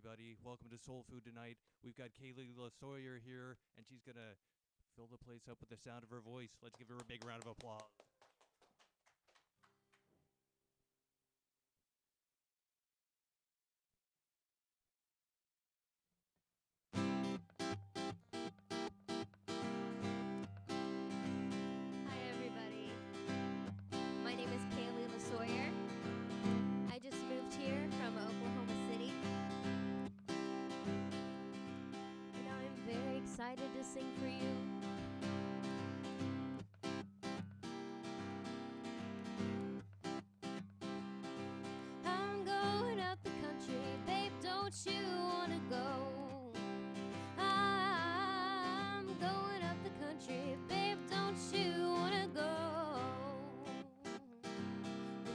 everybody. Welcome to Soul Food tonight. We've got Kaylee Losawyer here, and she's going to fill the place up with the sound of her voice. Let's give her a big round of applause. Hi, everybody. My name is Kaylee Losawyer. I just moved here from Oklahoma City. And I'm very excited to sing for you. I'm going up the country, babe, don't you wanna go? I'm going up the country, babe, don't you wanna go?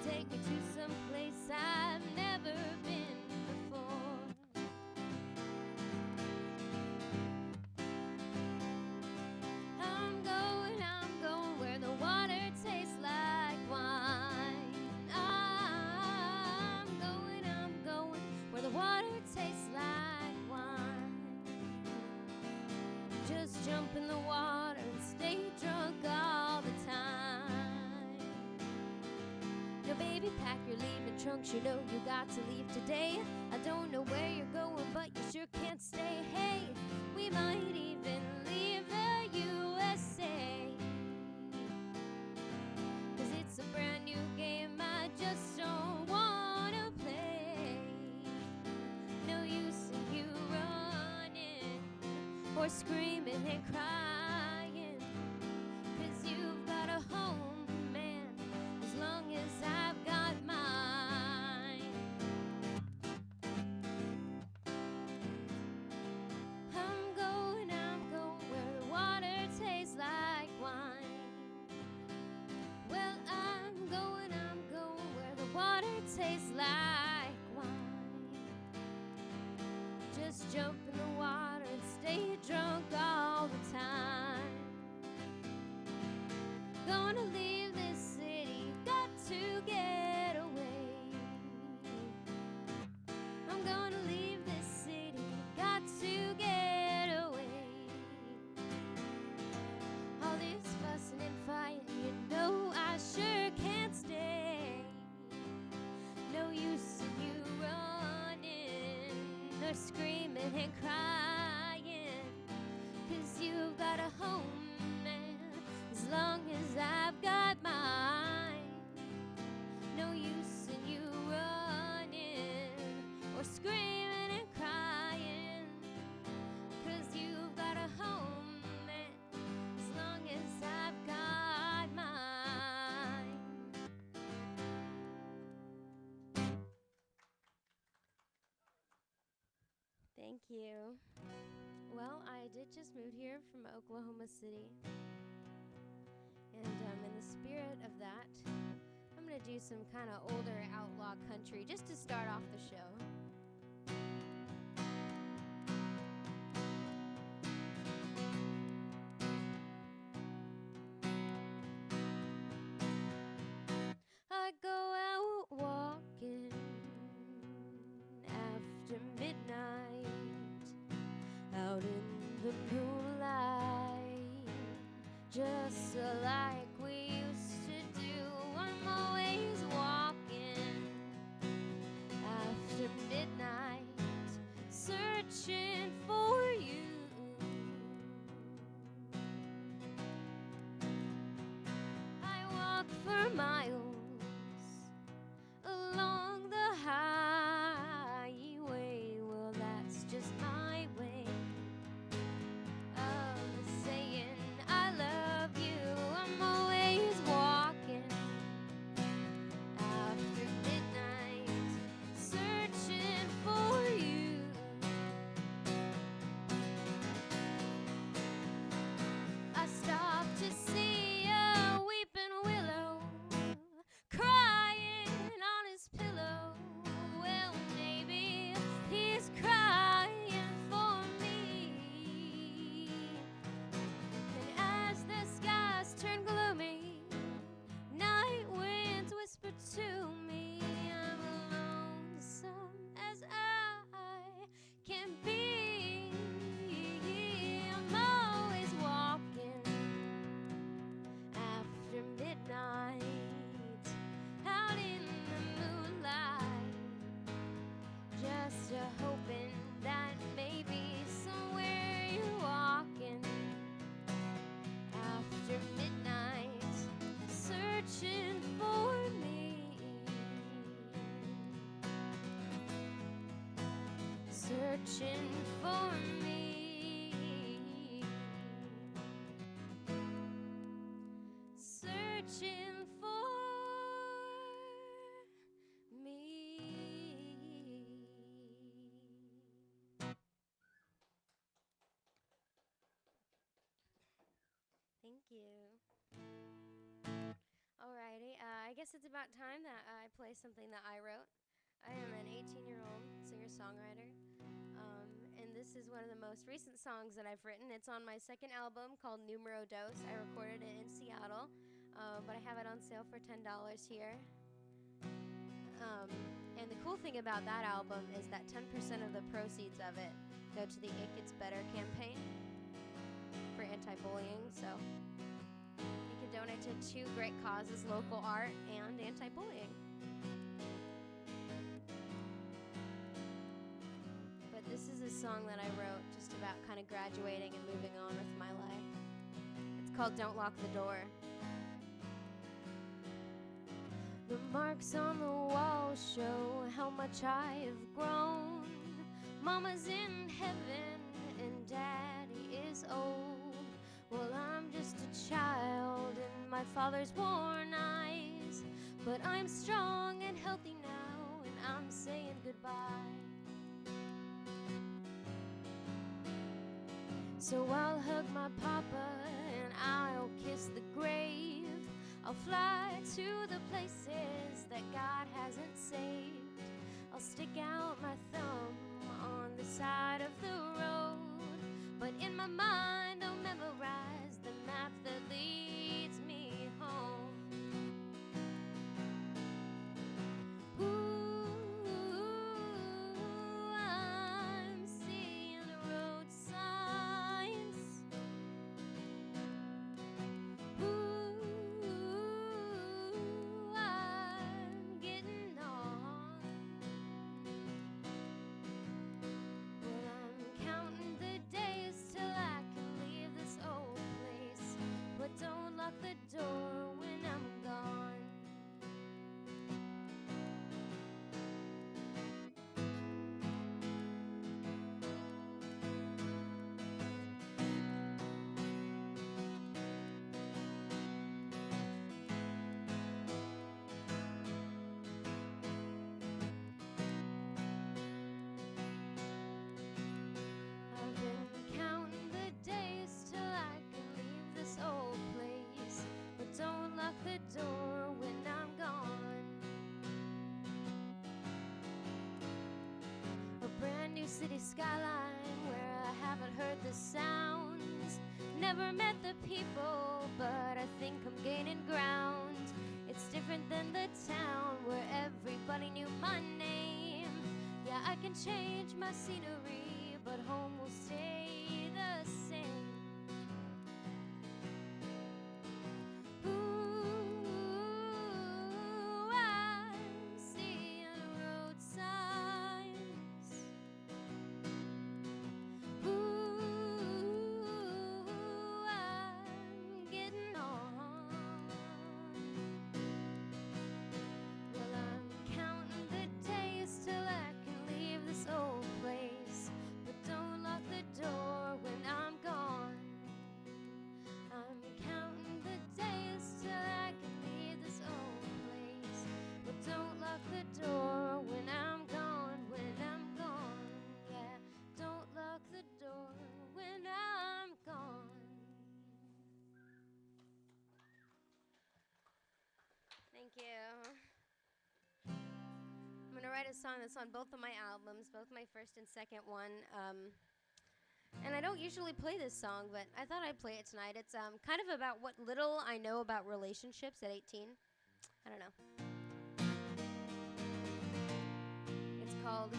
Take me to some place I've never been before. I'm going where the water tastes like wine. I'm going where the water tastes like wine. Just jump in the water and stay drunk all the time. No, baby, pack your leaving trunks, you know you got to leave today. I don't know where you're going, but you sure can't stay. Hey, we might even leave the USA. 'Cause it's a brand new game, I just don't wanna play. No use in you running or screaming and crying. 'Cause you've got a home, man, as long as I've got mine. I'm going where the water tastes like wine. Well, I'm going where the water tastes like wine. Just jump in the water and stay drunk all the time. Gonna leave this city, got to get away. I'm gonna leave this city, got to get away. All this fussing and fighting, you know I sure can't stay. No use in you running or screaming and crying. 'Cause you've got a home, man, as long as I've got mine. No use in you running or screaming and crying. 'Cause you've got a home, man, as long as I've got mine. Thank you. Well, I did just move here from Oklahoma City. And in the spirit of that, I'm going to do some kind of older outlaw country just to start off the show. I go out walking after midnight, out in the moonlight, just like we used to do. I'm always walking after midnight, searching for you. I walk for miles along the highway. Well, that's just my way of saying I love you. I'm always to hoping that maybe somewhere you're walking after midnight, searching for me, searching for me, searching for me. Thank you. Alrighty, I guess it's about time that I play something that I wrote. I am an 18-year-old singer-songwriter, and this is one of the most recent songs that I've written. It's on my second album called Numero Dos. I recorded it in Seattle, but I have it on sale for $10 here. And the cool thing about that album is that 10% of the proceeds of it go to the It Gets Better campaign for anti-bullying. So you can donate to two great causes, local art and anti-bullying. But this is a song that I wrote just about kind of graduating and moving on with my life. It's called Don't Lock the Door. The marks on the wall show how much I've grown. Mama's in heaven and Daddy is old. Well, I'm just a child in my father's worn eyes, but I'm strong and healthy now, and I'm saying goodbye. So I'll hug my papa and I'll kiss the grave. I'll fly to the places that God hasn't saved. I'll stick out my thumb on the side of the road, but in my mind I'll memorize the map that leads me home. Ooh, I'm seeing road signs. Ooh, I'm getting on. Well, I'm counting the days till I can leave this old place, but don't lock the door when I'm gone. I've been counting the days till I can leave this old place, but don't lock the door when I'm gone. A brand new city skyline where I haven't heard the sounds. Never met the people, but I think I'm gaining ground. It's different than the town where everybody knew my name. Yeah, I can change my scenery, but home will stay the same. Ooh, I'm seeing road signs. Ooh, I'm getting on. Well, I'm counting the days till I can leave this old place, but don't lock the door when I'm gone. I'm counting the days till I can leave this old place, but don't lock the door when I'm gone, when I'm gone. Yeah, don't lock the door when I'm gone. Thank you. I'm going to write a song that's on both of my albums, both my first and second one. And I don't usually play this song, but I thought I'd play it tonight. It's kind of about what little I know about relationships at 18. I don't know. It's called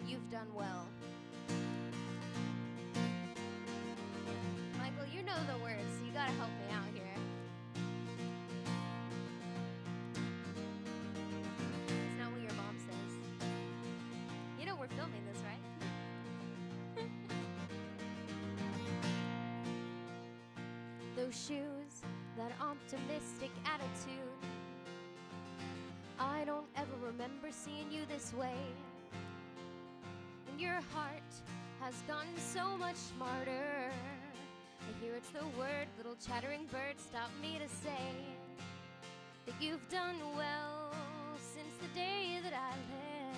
You've Done Well. Michael, you know the words, so you gotta help me out here. It's not what your mom says. You know we're filming. those shoes, that optimistic attitude. I don't ever remember seeing you this way. And your heart has gotten so much smarter. I hear it's the word little chattering birds stop me to say that you've done well since the day that I left.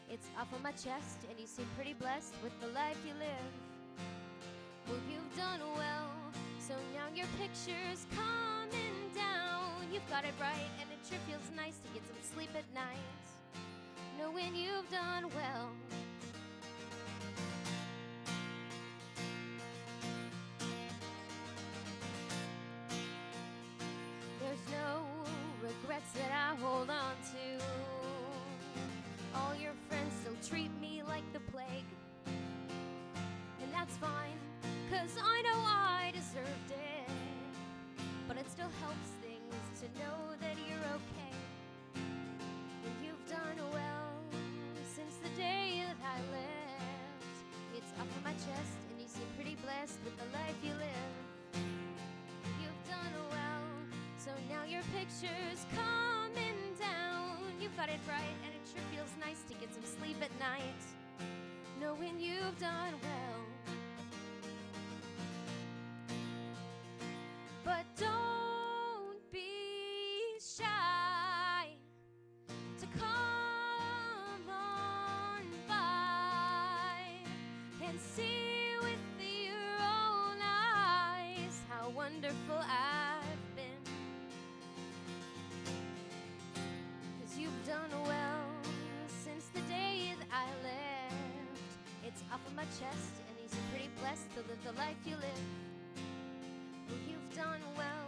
It's off of my chest and you seem pretty blessed with the life you live. Well, you've done well, so now your picture's coming down. You've got it right and it sure feels nice to get some sleep at night, knowing you've done well. There's no regrets that I hold on to. All your friends still treat me like the plague, and that's fine, 'cause I know I deserved it. But it still helps things to know that you're okay. And you've done well since the day that I left. It's up on my chest and you seem pretty blessed with the life you live. You've done well, so now your picture's coming down. You've got it right and it sure feels nice to get some sleep at night, knowing you've done well. But don't be shy to come on by and see with your own eyes how wonderful I've been. 'Cause you've done well since the day that I left. It's off of my chest and you seem pretty blessed to live the life you live. Well, you've done well,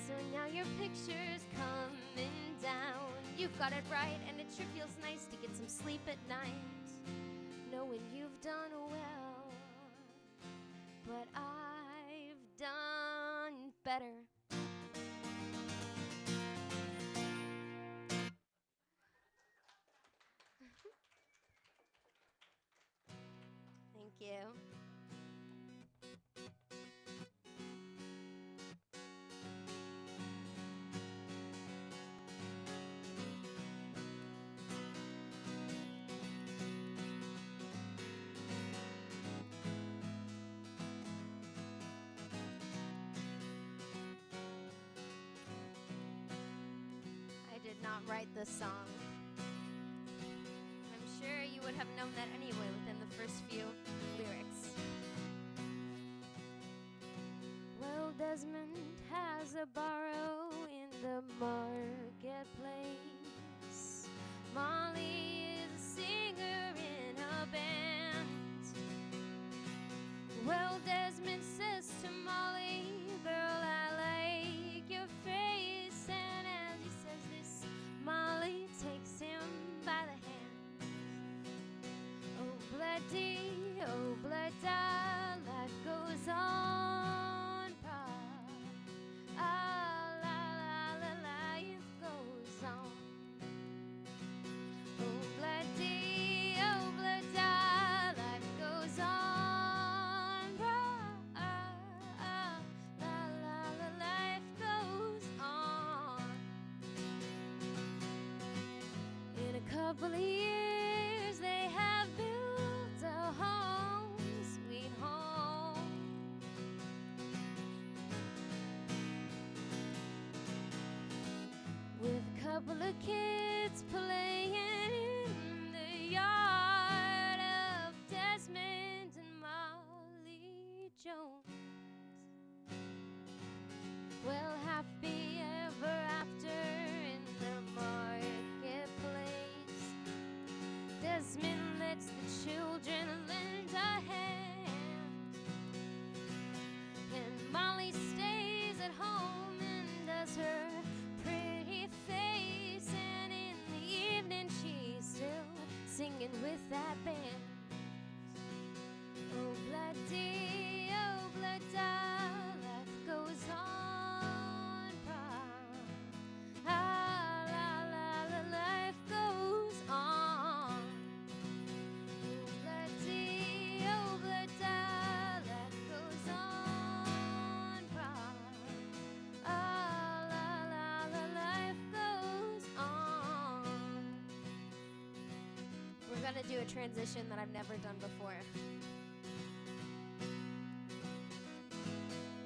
so now your picture's coming down. You've got it right, and it sure feels nice to get some sleep at night, knowing you've done well. But I've done better. Thank you. I did not write this song. I'm sure you would have known that anyway within the first few lyrics. Well, Desmond has a borrow in the marketplace. Molly is a singer in a band. Well, Desmond says to Molly, "Girl, I like your face." And as he says this, Molly takes him by the hand. Oh, bloody, oh, bloody, life goes on. Ah, la, la, la, life goes on. Oh, bloody, life goes on. Ah, la, la, la, life goes on. In a couple of years, they have built a home, sweet home. With a couple of kids playing in the yard of Desmond and Molly Jones. Well, happy ever after in the marketplace. Desmond lets the children lend a hand, and Molly stays at home and does her pretty face. And in the evening she's still singing with that band. Oh, bloody, life goes on. Ah, la, la, la, life goes on. Oh, bloody, life goes on. gonna do a transition that I've never done before.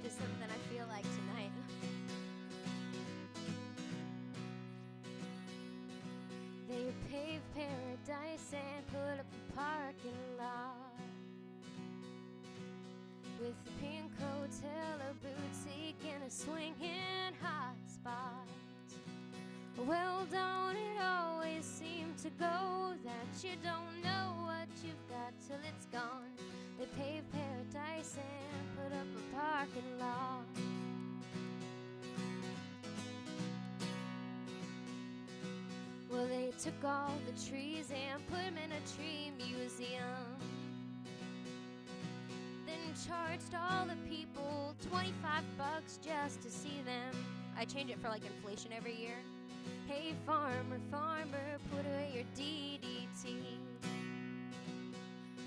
Just something I feel like tonight. They paved paradise and put up a parking lot with a pink hotel, a boutique, and a swinging hot spot. Well, don't it always seem to go that you don't know what you've got till it's gone? They paved paradise and put up a parking lot. Well, they took all the trees and put them in a tree museum. Then charged all the people $25 just to see them. I change it for like inflation every year. Hey farmer, farmer, put away your DDT.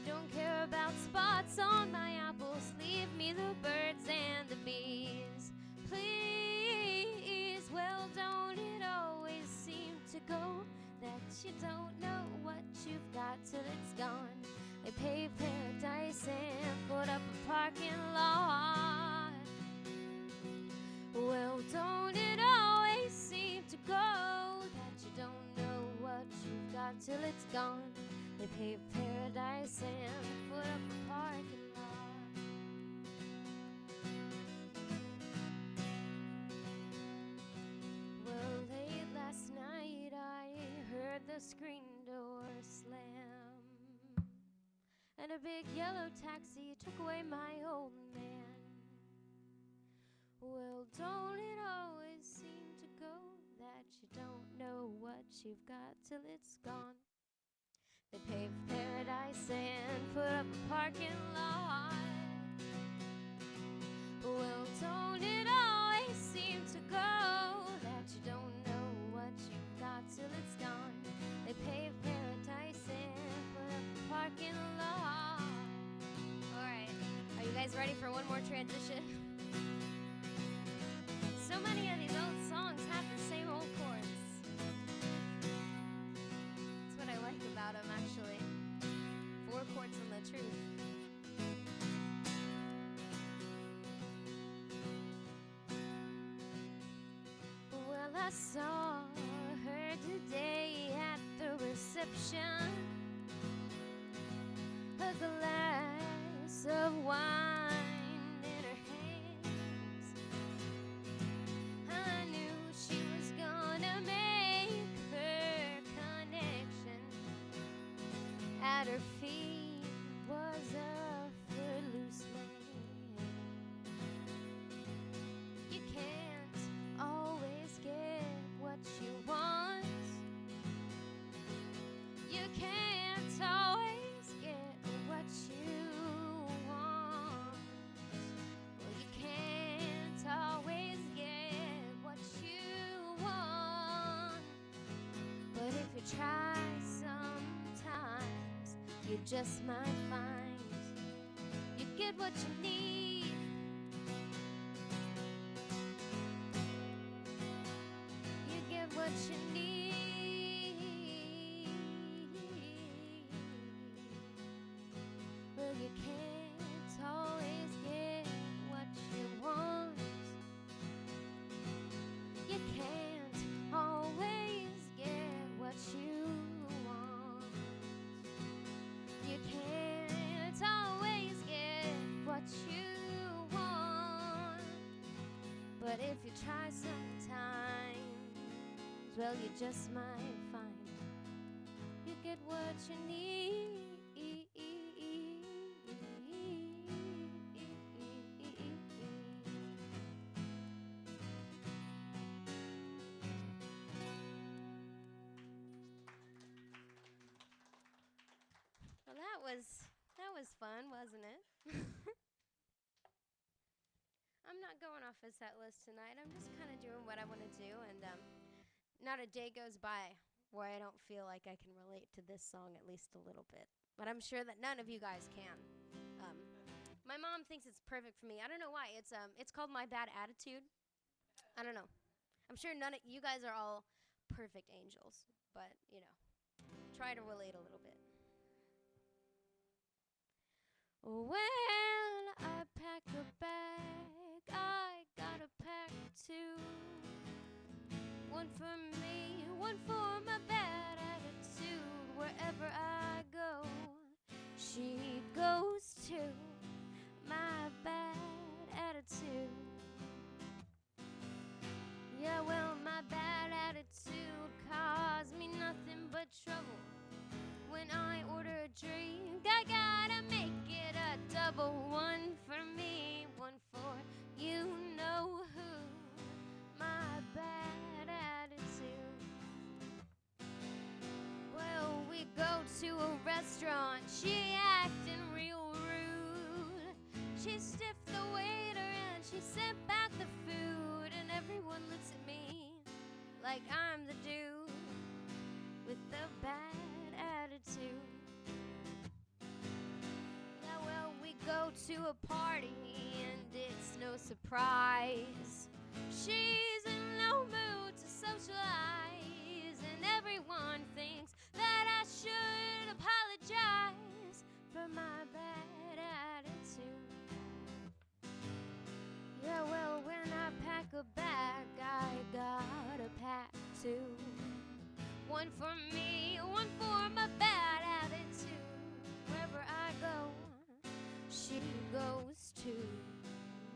Don't care about spots on my apples. Leave me the birds and the bees, please. Well, don't it always seem to go that you don't know what you've got till it's gone? They paved paradise and put up a parking lot. Well, don't it always seem to go that you don't know what you've got till it's gone? They paved paradise and put up a parking lot. Well, late last night I heard the screen door slam, and a big yellow taxi took away my old man. Well, don't it always seem to go that you don't know what you've got till it's gone? They paved paradise and put up a parking lot. Well, don't it always seem to go that you don't know what you've got till it's gone? They paved paradise and put up a parking lot. All right, are you guys ready for one more transition? So many of these old songs have the same old chords. That's what I like about them, actually. 4 chords and the truth. Well, I saw her today at the reception. A glass of wine in her hands. I knew she was gonna make her connection. At her feet was a footloose man. You can't always get what you want. You can't always get what you want. Well, you can't always get what you want. But if you try sometimes, you just might find you get what you need. You get what you need. Well, you can't always get what you want. You can't always get what you want. You can't always get what you want. But if you try sometimes, well, you just might find you get what you need. Well, that was fun, wasn't it? I'm not going off a set list tonight. I'm just kind of doing what I want to do, and not a day goes by where I don't feel like I can relate to this song at least a little bit. But I'm sure that none of you guys can. My mom thinks it's perfect for me. I don't know why. It's called My Bad Attitude. I don't know. I'm sure none of you guys are all perfect angels, but you know, try to relate a little bit. one for me, one for my bad attitude. Wherever I go, she goes to my bad attitude. Yeah, well, my bad attitude caused me nothing but trouble. When I order a drink, I gotta make it a double. One for me, one for you know who. My bad attitude. Well, we go to a restaurant, she acting real rude. She stiffed the waiter and she sent back the food. And everyone looks at me like I'm the dude with the bad attitude. Yeah, well, we go to a party and it's no surprise. She's in no mood to socialize, and everyone thinks that I should apologize for my bad attitude. Yeah, well, when I pack a bag, I gotta pack two. One for me, one for my bad attitude. Wherever I go, she goes to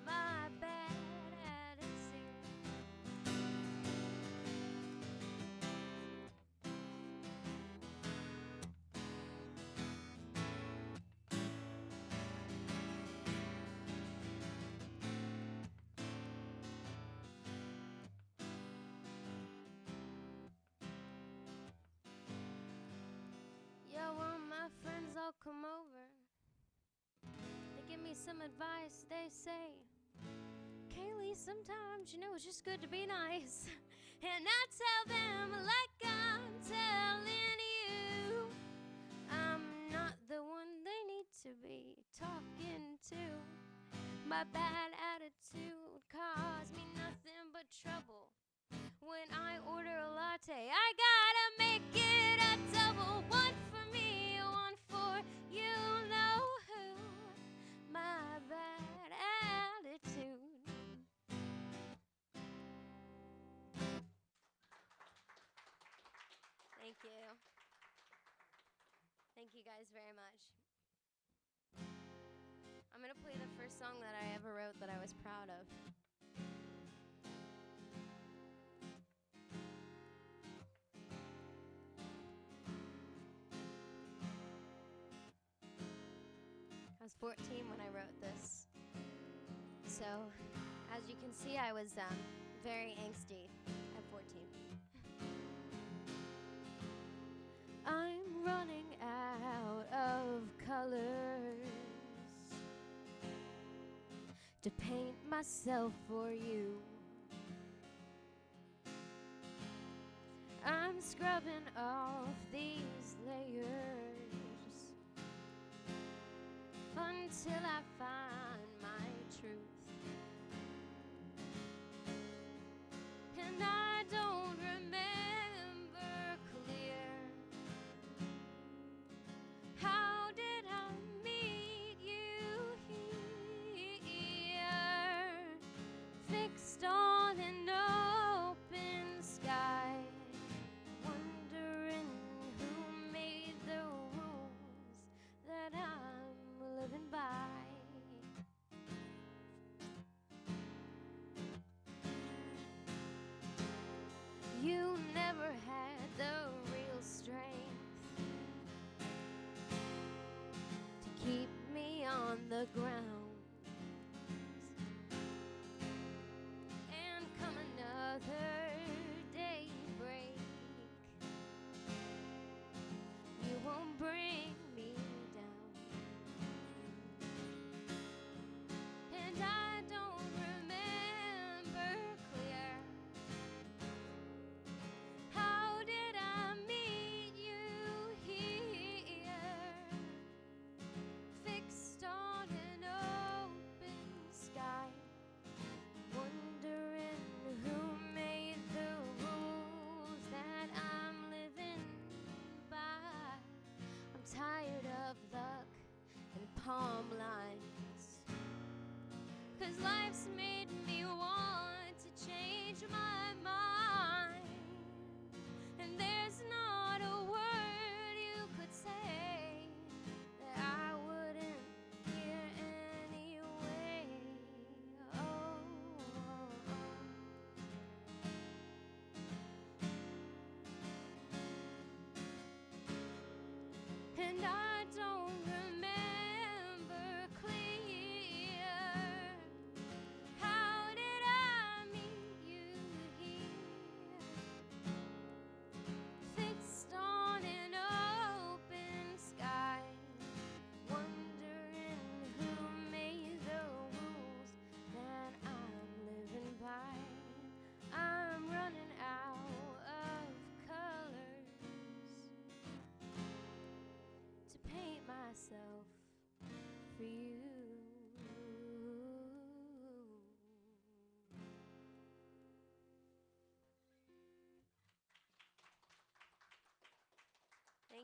my bad attitude. Yeah, well, my friends all come over. They give me some advice. They say, Kaylee, sometimes, it's just good to be nice. And I tell them, like I'm telling you, I'm not the one they need to be talking to. My bad attitude caused me nothing but trouble. When I order a latte, I gotta make it a double. One for me, one for you know who. My bad attitude. Thank you. Thank you guys very much. I'm gonna play the first song that I ever wrote that I was proud of. I was 14 when I wrote this. So, as you can see, I was very angsty at 14. I'm running out of colors to paint myself for you. I'm scrubbing off these layers until I find my truth. And I don't remember clear. How did I meet you here? Fixed on an open sky, wondering who made the rules that I'm living by. You never had the real strength to keep me on the ground. And come another daybreak, you won't bring me down. And I don't remember clear. How did I meet you here? Fixed on an open sky, wondering who made the rules that I'm living by. I'm tired of luck and palm lines, 'cause life's made me want to change my mind.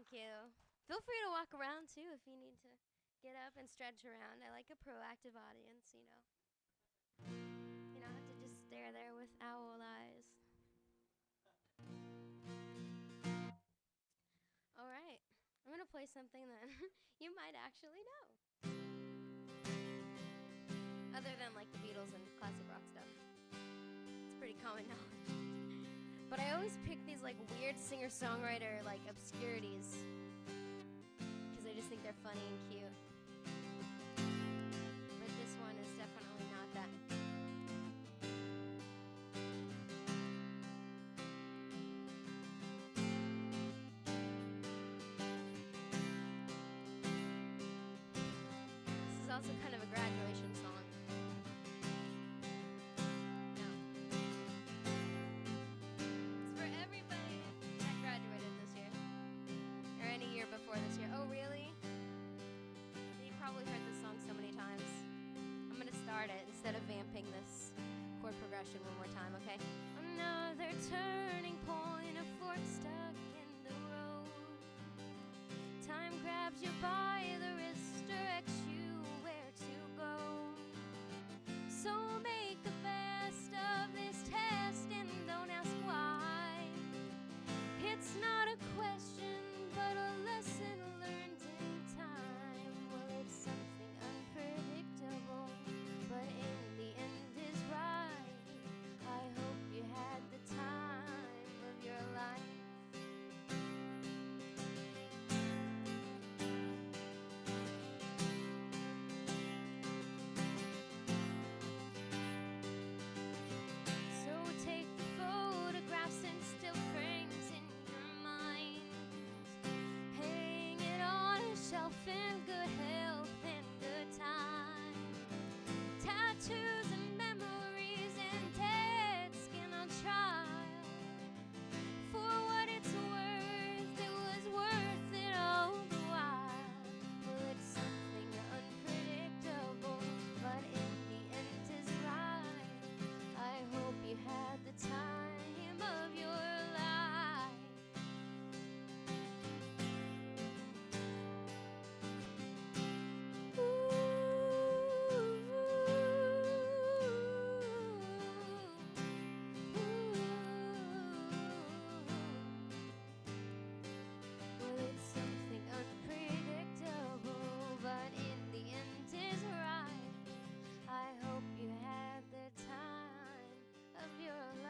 Thank you. Feel free to walk around too if you need to get up and stretch around. I like a proactive audience, you know. You don't have to just stare there with owl eyes. All right. I'm going to play something that you might actually know. Other than like the Beatles and classic rock stuff. It's pretty common knowledge. But I always pick these like weird singer-songwriter like Obscurities because I just think they're funny and cute. But this one is definitely not that. This is also kind of a graduation song. This year. Oh, really? You probably heard this song so many times. I'm going to start it instead of vamping this chord progression one more time, okay? Another turning point, a fork stuck in the road. Time grabs you by the wrist, directs you where to go. So make the best of this test and don't ask why. It's not a question, but a lesson learned in time. Well, it's something unpredictable, but in the end is right. I hope you had the time of your life. So take the photographs and still frames in your mind. Hang it on a shelf in good health and good time. Tattoos and memories and dead skin on trial. For what it's worth, it was worth it all the while. Well, it's something unpredictable, but in the end is right. I hope you had the time of your life. Well, it's something unpredictable, but in the end is right. I hope you had the time of your life.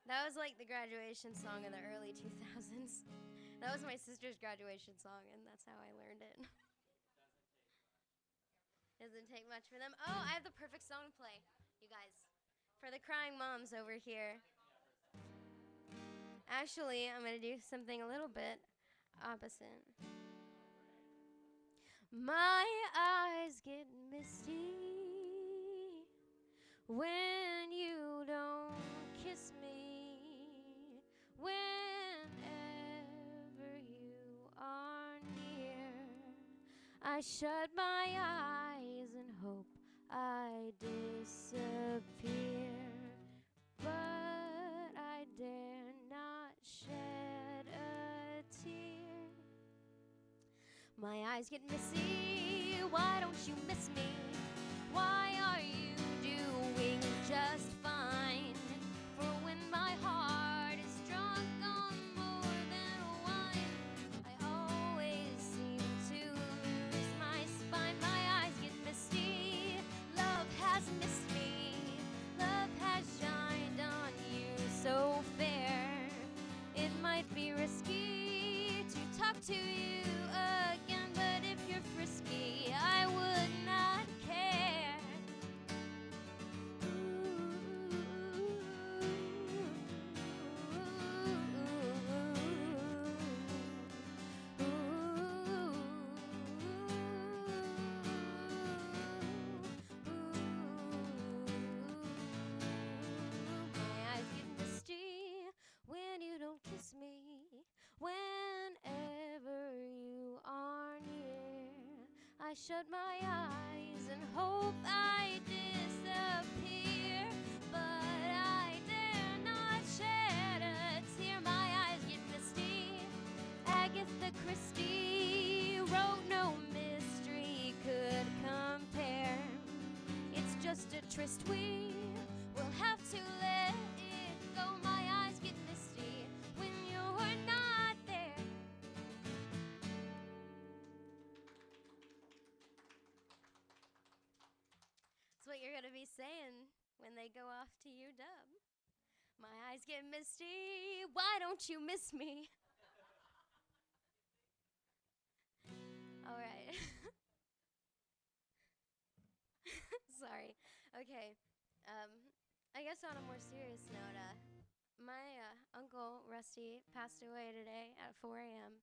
That was like the graduation song in the early 2000s. That was my sister's graduation song, and that's how I learned it. Doesn't take much for them. Oh, I have the perfect song to play, you guys. For the crying moms over here. Actually, I'm going to do something a little bit opposite. My eyes get misty when you don't kiss me. Whenever you are near, I shut my eyes and hope I disappear. But I dare not shed a tear. My eyes get misty, why don't you miss me? Why are you doing just fine? For when my heart is drunk on more than wine, I always seem to lose my spine. My eyes get misty, love has missed me. Love has shined on you so fair. It might be risky to talk to you again, but if you're frisky, I would not care. My eyes get misty when you don't kiss me. Whenever you are near, I shut my eyes and hope I disappear, but I dare not shed a tear. My eyes get misty. Agatha Christie wrote no mystery could compare. It's just a tryst we will have to let it go. My eyes get misty when you're not there. That's what you're gonna be saying when they go off to UW. My eyes get misty, why don't you miss me? All right. Sorry. Okay. I guess on a more serious note, my uncle Rusty passed away today at 4 a.m.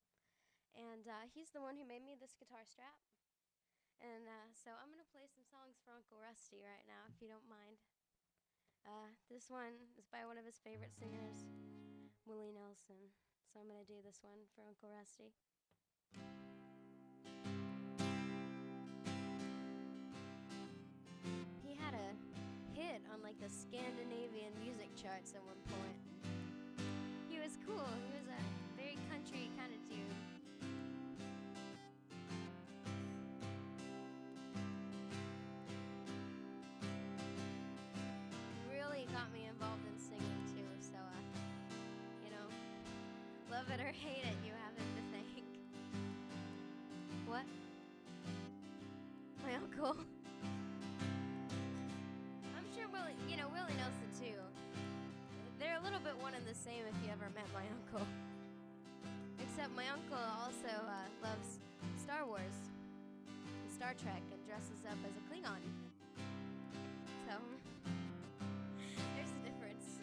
And he's the one who made me this guitar strap. And so I'm gonna play some songs for Uncle Rusty right now, if you don't mind. This one is by one of his favorite singers, Willie Nelson. So I'm gonna do this one for Uncle Rusty. He had a hit on like the Scandinavian music charts at one point. He was cool. He was a very country kind of dude. Really got me involved in singing too. So, love it or hate it, you have him to thank. What? My uncle. I'm sure Willie Nelson too. They're a little bit one and the same if you ever met my uncle. Except my uncle also loves Star Wars and Star Trek and dresses up as a Klingon. So, there's a difference.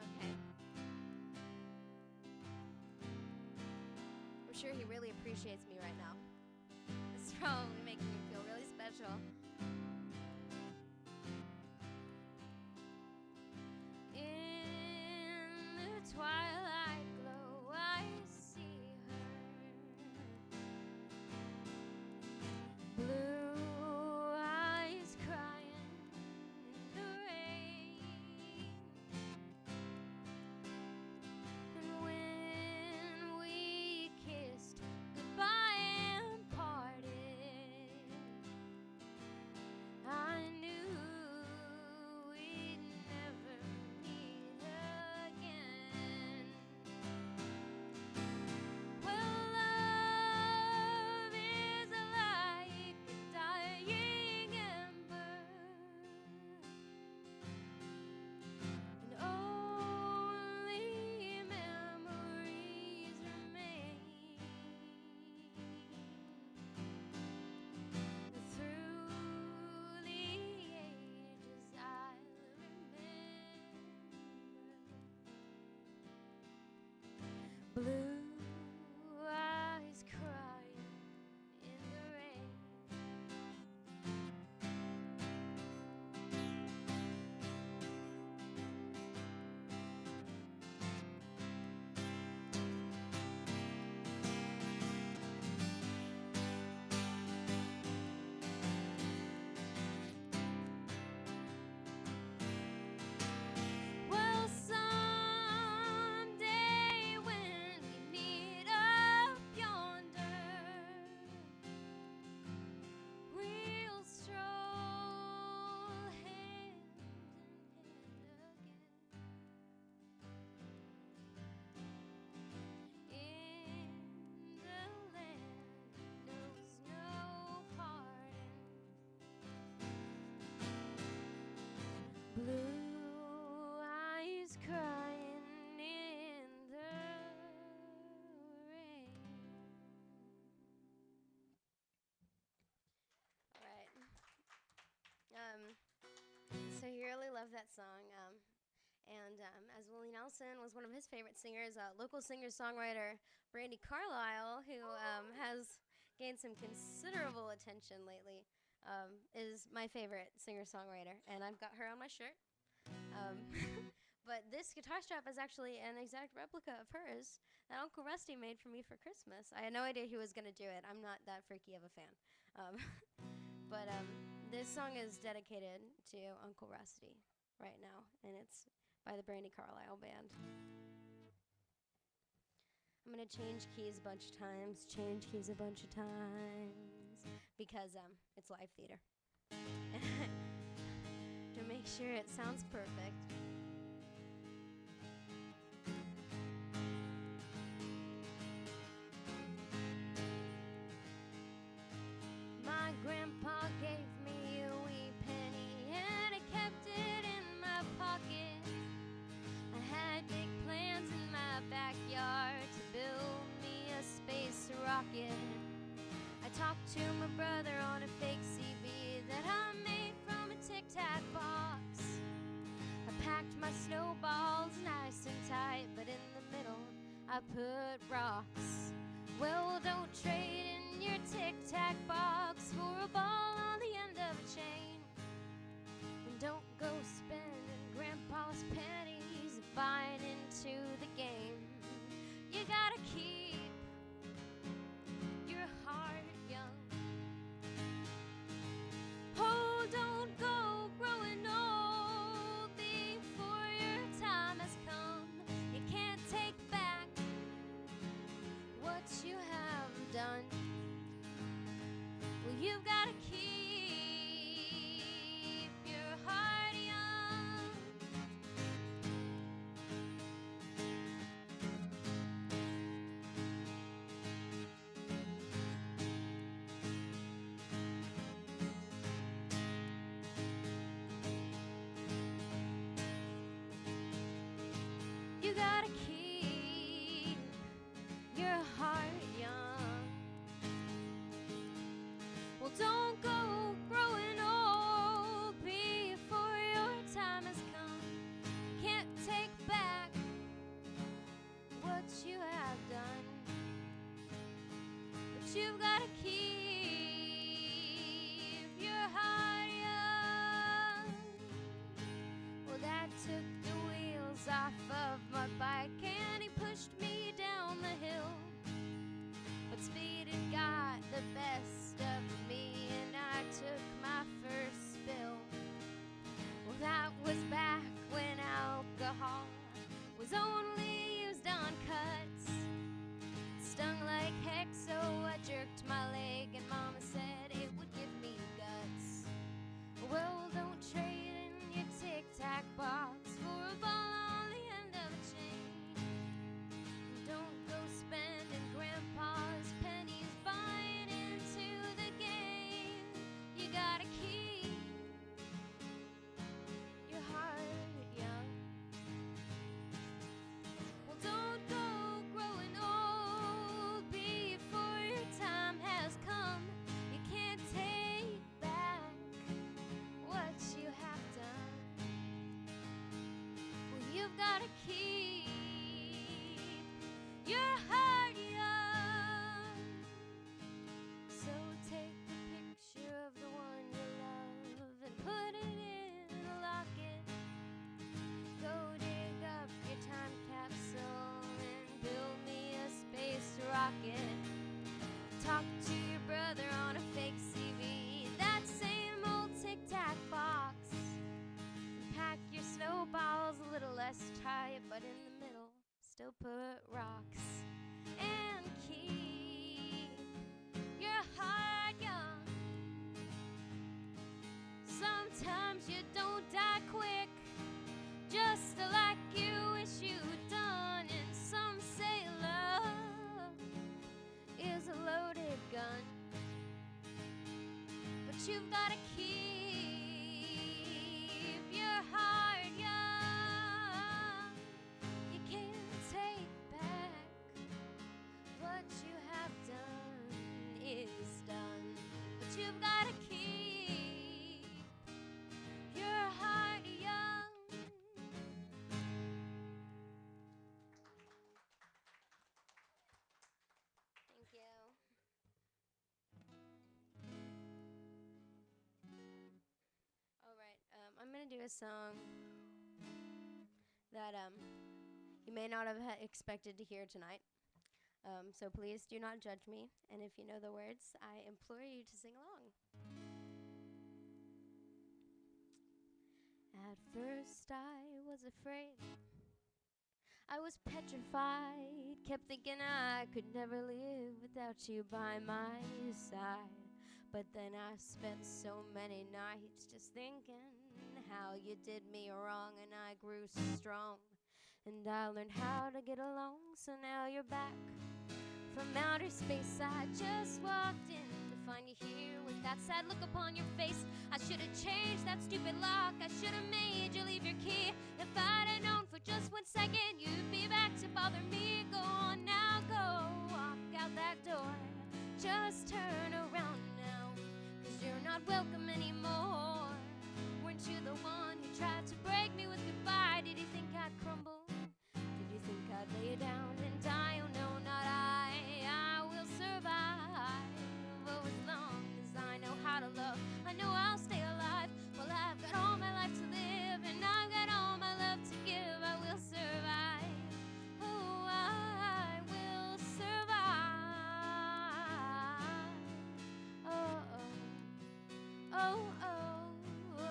Okay. I'm sure he really appreciates me right now. It's probably making me feel really special. In the twilight glow, I see her. Blue eyes crying in the rain. And when we kissed goodbye and parted, I knew we'd never meet again. Well, love is like a dying ember, and only memories remain. Through the ages I'll remember. Blue eyes crying in the rain. Well, someday when we meet up yonder, we'll stroll hand in hand again. In the land knows no pardon. Blue eyes crying in the rain. All right. So you really love that song. And as Willie Nelson was one of his favorite singers, local singer-songwriter Brandy Carlisle, who has gained some considerable attention lately, is my favorite singer-songwriter, and I've got her on my shirt. But this guitar strap is actually an exact replica of hers that Uncle Rusty made for me for Christmas. I had no idea he was going to do it. I'm not that freaky of a fan. But this song is dedicated to Uncle Rusty right now, and it's by the Brandy Carlisle Band. I'm gonna change keys a bunch of times, because it's live theater. To make sure it sounds perfect. My grandpa gave me a wee penny and I kept it in my pocket. I had big plans in my backyard to build me a space rocket. I talked to my brother on a fake CV that I made from a tic-tac box. I packed my snowballs nice and tight, but in the middle I put rocks. Well, don't trade in your tic-tac box for a ball on the end of a chain. And don't go spending grandpa's pennies buying into the game. You gotta keep your heart young. Oh, don't go growing old before your time has come. You can't take back what you have done. Well, you've gotta keep your heart young. You gotta keep your heart young. Well, don't go growing old before your time has come. Can't take back what you have done, but you've gotta keep your heart young. Well, Dad took the wheels off of my bike and he pushed me down the hill. But speed had got the best of me and I took my first spill. Well, that was back when alcohol was only used on cuts. It stung like heck, so I jerked my leg and Mama said it would give me guts. Well, don't trade in your tic-tac box for a ball on the end of a chain. Don't go spending grandpa's pennies buying into the game. You gotta keep your heart young. Well, don't go growing old before your time has come. You can't take back what you have done. Well, you've gotta keep your heart young. So take a picture of the one you love and put it in a locket. Go dig up your time capsule and build me a space rocket. Talk to your brother on a fake CV, that same old tic-tac box. Pack your snowballs a little less tight, but in the middle, still put rocks. And keep your heart young. Sometimes you don't die quick, just like you wish you'd done. And some say love is a loaded gun, but you've gotta keep your heart young. You can't take back what you have done is done, but you've gotta keep your heart young. Thank you. All right, I'm gonna do a song that you may not have expected to hear tonight. So please do not judge me, and if you know the words, I implore you to sing along. At first I was afraid, I was petrified, kept thinking I could never live without you by my side. But then I spent so many nights just thinking how you did me wrong, and I grew strong, and I learned how to get along. So now you're back from outer space. I just walked in to find you here with that sad look upon your face. I should have changed that stupid lock, I should have made you leave your key. If I'd have known for just 1 second you'd be back to bother me. Go on now, go walk out that door. Just turn around now, 'cause you're not welcome anymore. Weren't you the one who tried to break me with goodbye? Did you think I'd crumble? Did you think I'd lay down and die? Oh no, not I. I will survive. Oh, as long as I know how to love, I know I'll stay alive. Well, I've got all my life to live, and I've got all my love to give. I will survive. Oh, I will survive. Oh, oh, oh, oh, oh.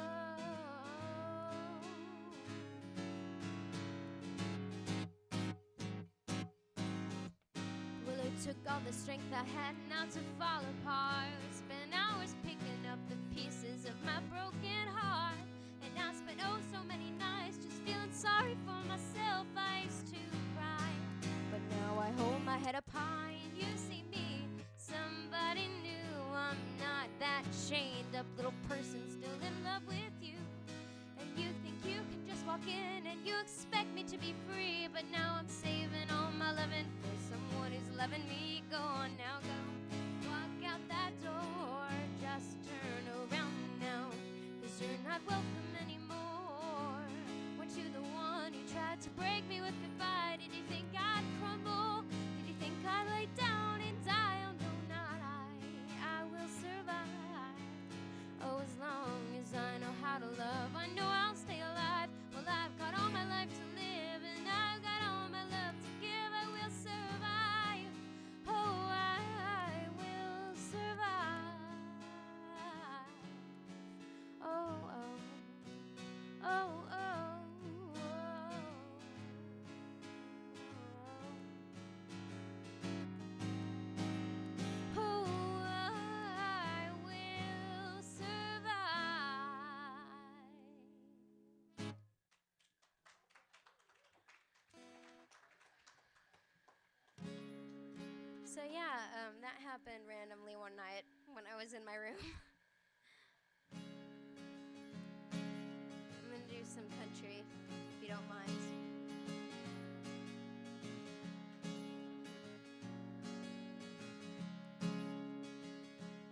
Well, it took all the strength I had not to fall apart. Spent hours picking up the pieces of my broken heart, and I spent oh so many nights just feeling sorry for myself. I used to cry, but now I hold my head up high and you see me, somebody new. I'm not that chained up little person still in love with you. And you think you can just walk in and you expect me to be free, but now I'm saving all my loving for someone who's loving me. Go on now, go walk out that door. Just turn around now, 'cause you're not welcome anymore. Weren't you the one who tried to break me with goodbye? Did you think I'd crumble? Did you think I'd lay down and die? Oh no, not I. I will survive. Oh, as long as I know how to love, I know I'll stay alive. Well, I've got all my life to live, and I've got all my love to give. I will survive. Oh, I will survive. Oh, oh, oh, oh, oh, oh, I will survive. So yeah, that happened randomly one night when I was in my room. I'm gonna do some country, if you don't mind.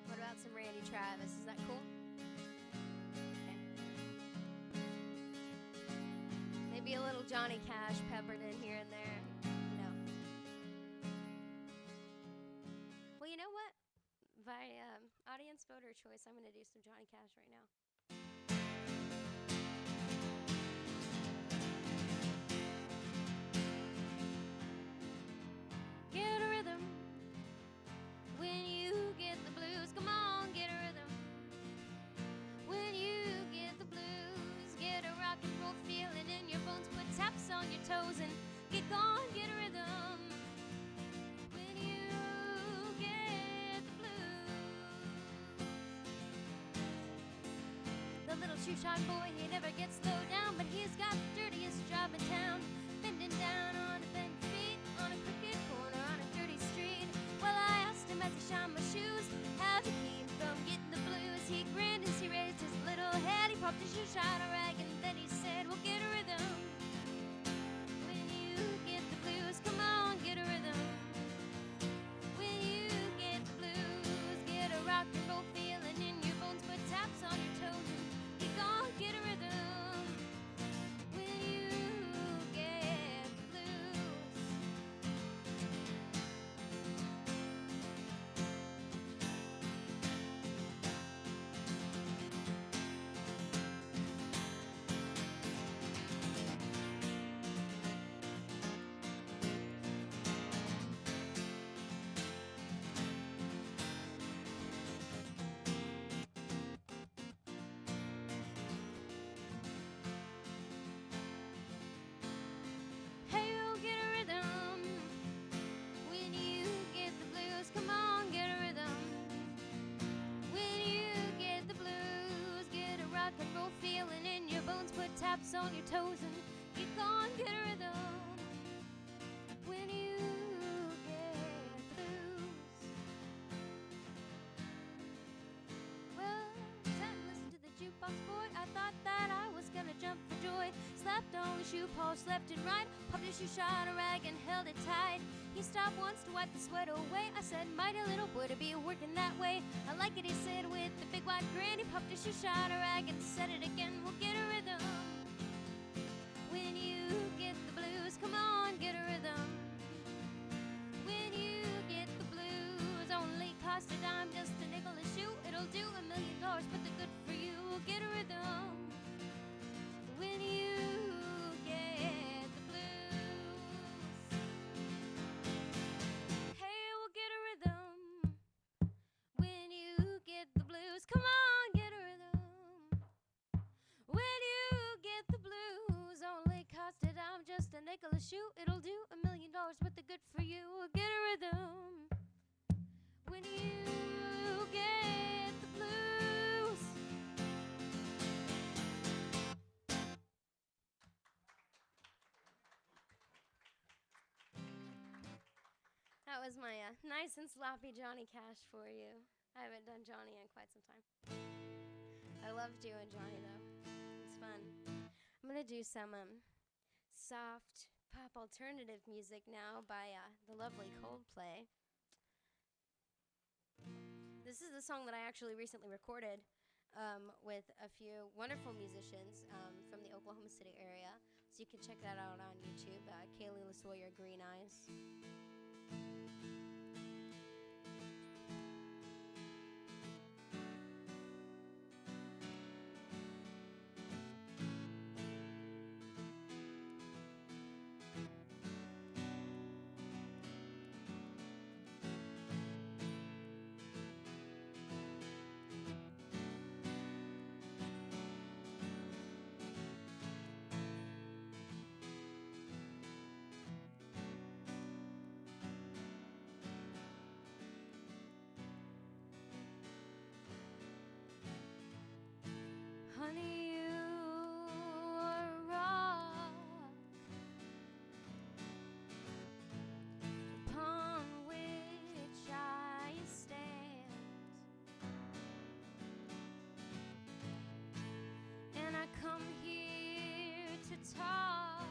What about some Randy Travis? Is that cool? Okay. Maybe a little Johnny Cash peppered in here and there. No. Well, you know what? By audience voter choice, I'm going to do some Johnny Cash right now. Get a rhythm when you get the blues. Come on, get a rhythm when you get the blues. Get a rock and roll feeling in your bones. Put taps on your toes and get gone. Get a rhythm when you get the blues. The little shoe-shine boy, he never gets slowed down, but he's got the dirtiest job in town. Bending down on his bent feet on a crooked corner on a dirty street. Well, I asked him as he shined my shoes, how'd you keep from getting the blues? He grinned as he raised his little head. He popped his shoe-shine rag and then he said, well, get a rhythm when you get the blues. Come on, get a rhythm when you get the blues. Get a rock and roll feeling in your bones. Put taps on your toes and keep on. Get a rhythm when you get the blues. soul feeling in your bones, put taps on your toes and keep on, get a rhythm. When you get the blues. Well, sat and listened to the jukebox boy. I thought that I was gonna jump for joy. Slapped on the shoe polish left and right. Popped his shoe shine a rag and held it tight. He stopped once to wipe the sweat away. I said, mighty little boy to be working that way. I like it, he said with the big white grin. He popped his shoe shine a rag and said it again. We'll get a rhythm. When you get the blues, come on, get a rhythm. When you get the blues, only cost a dime, just a nickel a shoe. It'll do $1 million, but the good for you. Get a rhythm. When you get the blues. Hey, we'll get a rhythm. When you get the blues, come on, get a rhythm. When you get the blues, only cost a dime, just a nickel a shoe. It'll do $1 million, but the good for you. Get a rhythm. When you get the blues. That was my nice and sloppy Johnny Cash for you. I haven't done Johnny in quite some time. I love doing Johnny though. It's fun. I'm gonna do some soft pop alternative music now by the lovely Coldplay. This is the song that I actually recently recorded with a few wonderful musicians from the Oklahoma City area. So you can check that out on YouTube. Kaylee Losawyer, Green Eyes. Honey, you are a rock upon which I stand, and I come here to talk.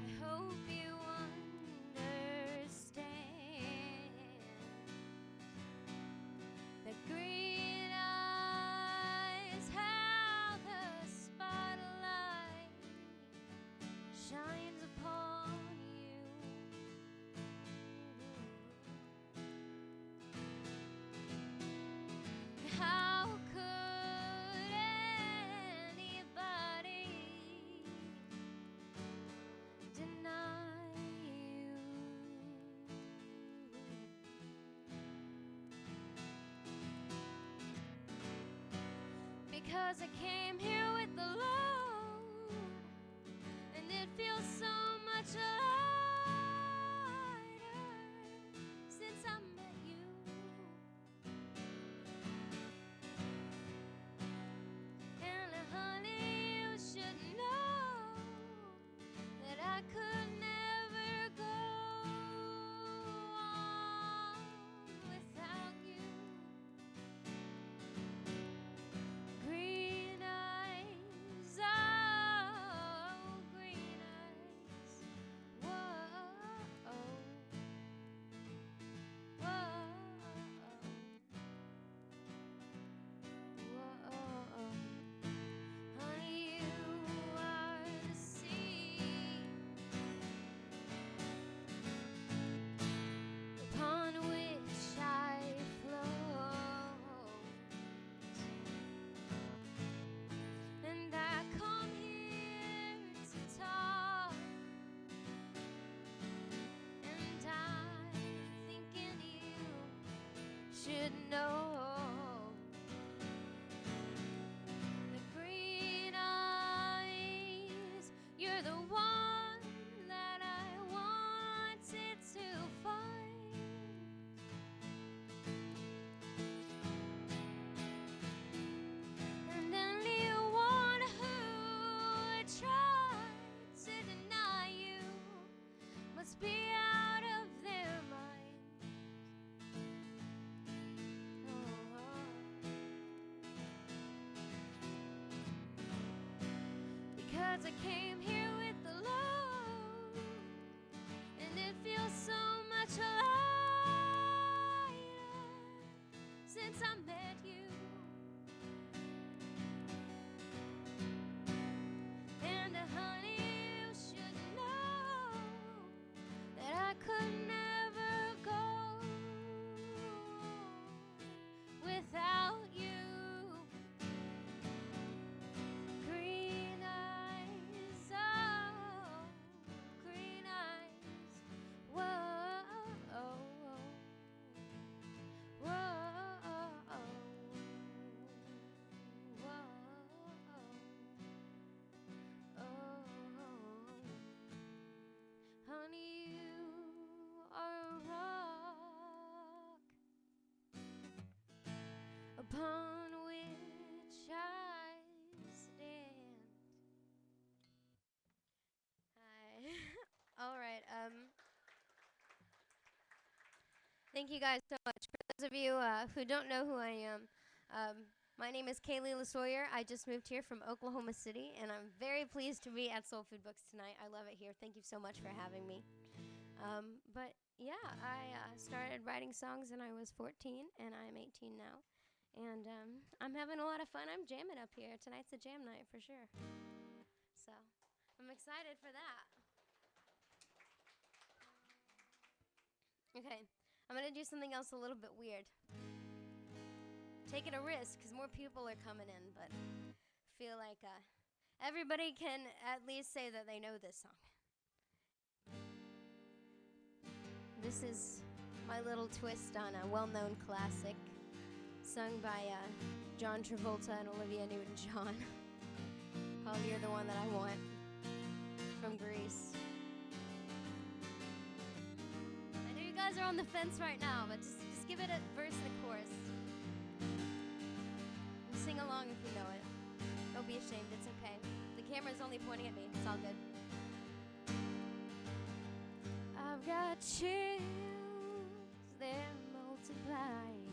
I hope you understand. The green eyes, how the spotlight shines upon you. How could anybody deny you? Because I came here with the load, and it feels so much lighter since I met you. And honey, you should know that I could never go on without you. Green eyes, oh, green eyes, 'cause I came here with the load, and it feels so much lighter since I met you. And honey, you should know that I could never go without you. Green eyes, oh, green eyes, whoa, whoa, honey, you are a rock upon which I stand. Hi. All right. Thank you guys so much. For those of you who don't know who I am, my name is Kaylee Losawyer. I just moved here from Oklahoma City, and I'm very pleased to be at SoulFood Books tonight. I love it here. Thank you so much for having me. But yeah, I started writing songs when I was 14, and I'm 18 now. And I'm having a lot of fun. I'm jamming up here. Tonight's a jam night for sure. So I'm excited for that. Okay, I'm going to do something else a little bit weird. Taking a risk because more people are coming in, but feel like everybody can at least say that they know this song. This is my little twist on a well-known classic sung by John Travolta and Olivia Newton-John called You're the One That I Want from Grease. I know you guys are on the fence right now, but just give it a verse and a chorus. And sing along if you know it. Don't be ashamed, it's okay. The camera's only pointing at me, it's all good. I've got chills, they're multiplying,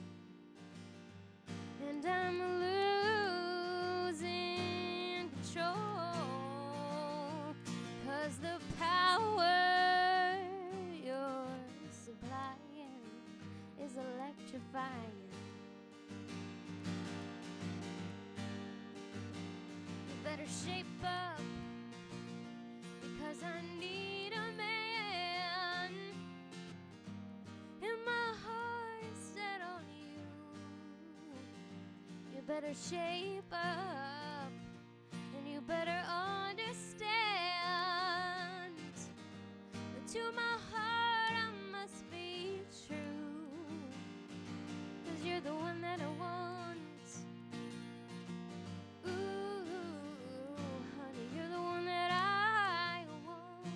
and I'm losing control, 'cause the power you're supplying is electrifying. You better shape up, because I need a man, and my heart's set on you. You better shape up, and you better understand that to my heart I must be true, 'cause you're the one that I want. Ooh, honey, you're the one that I want.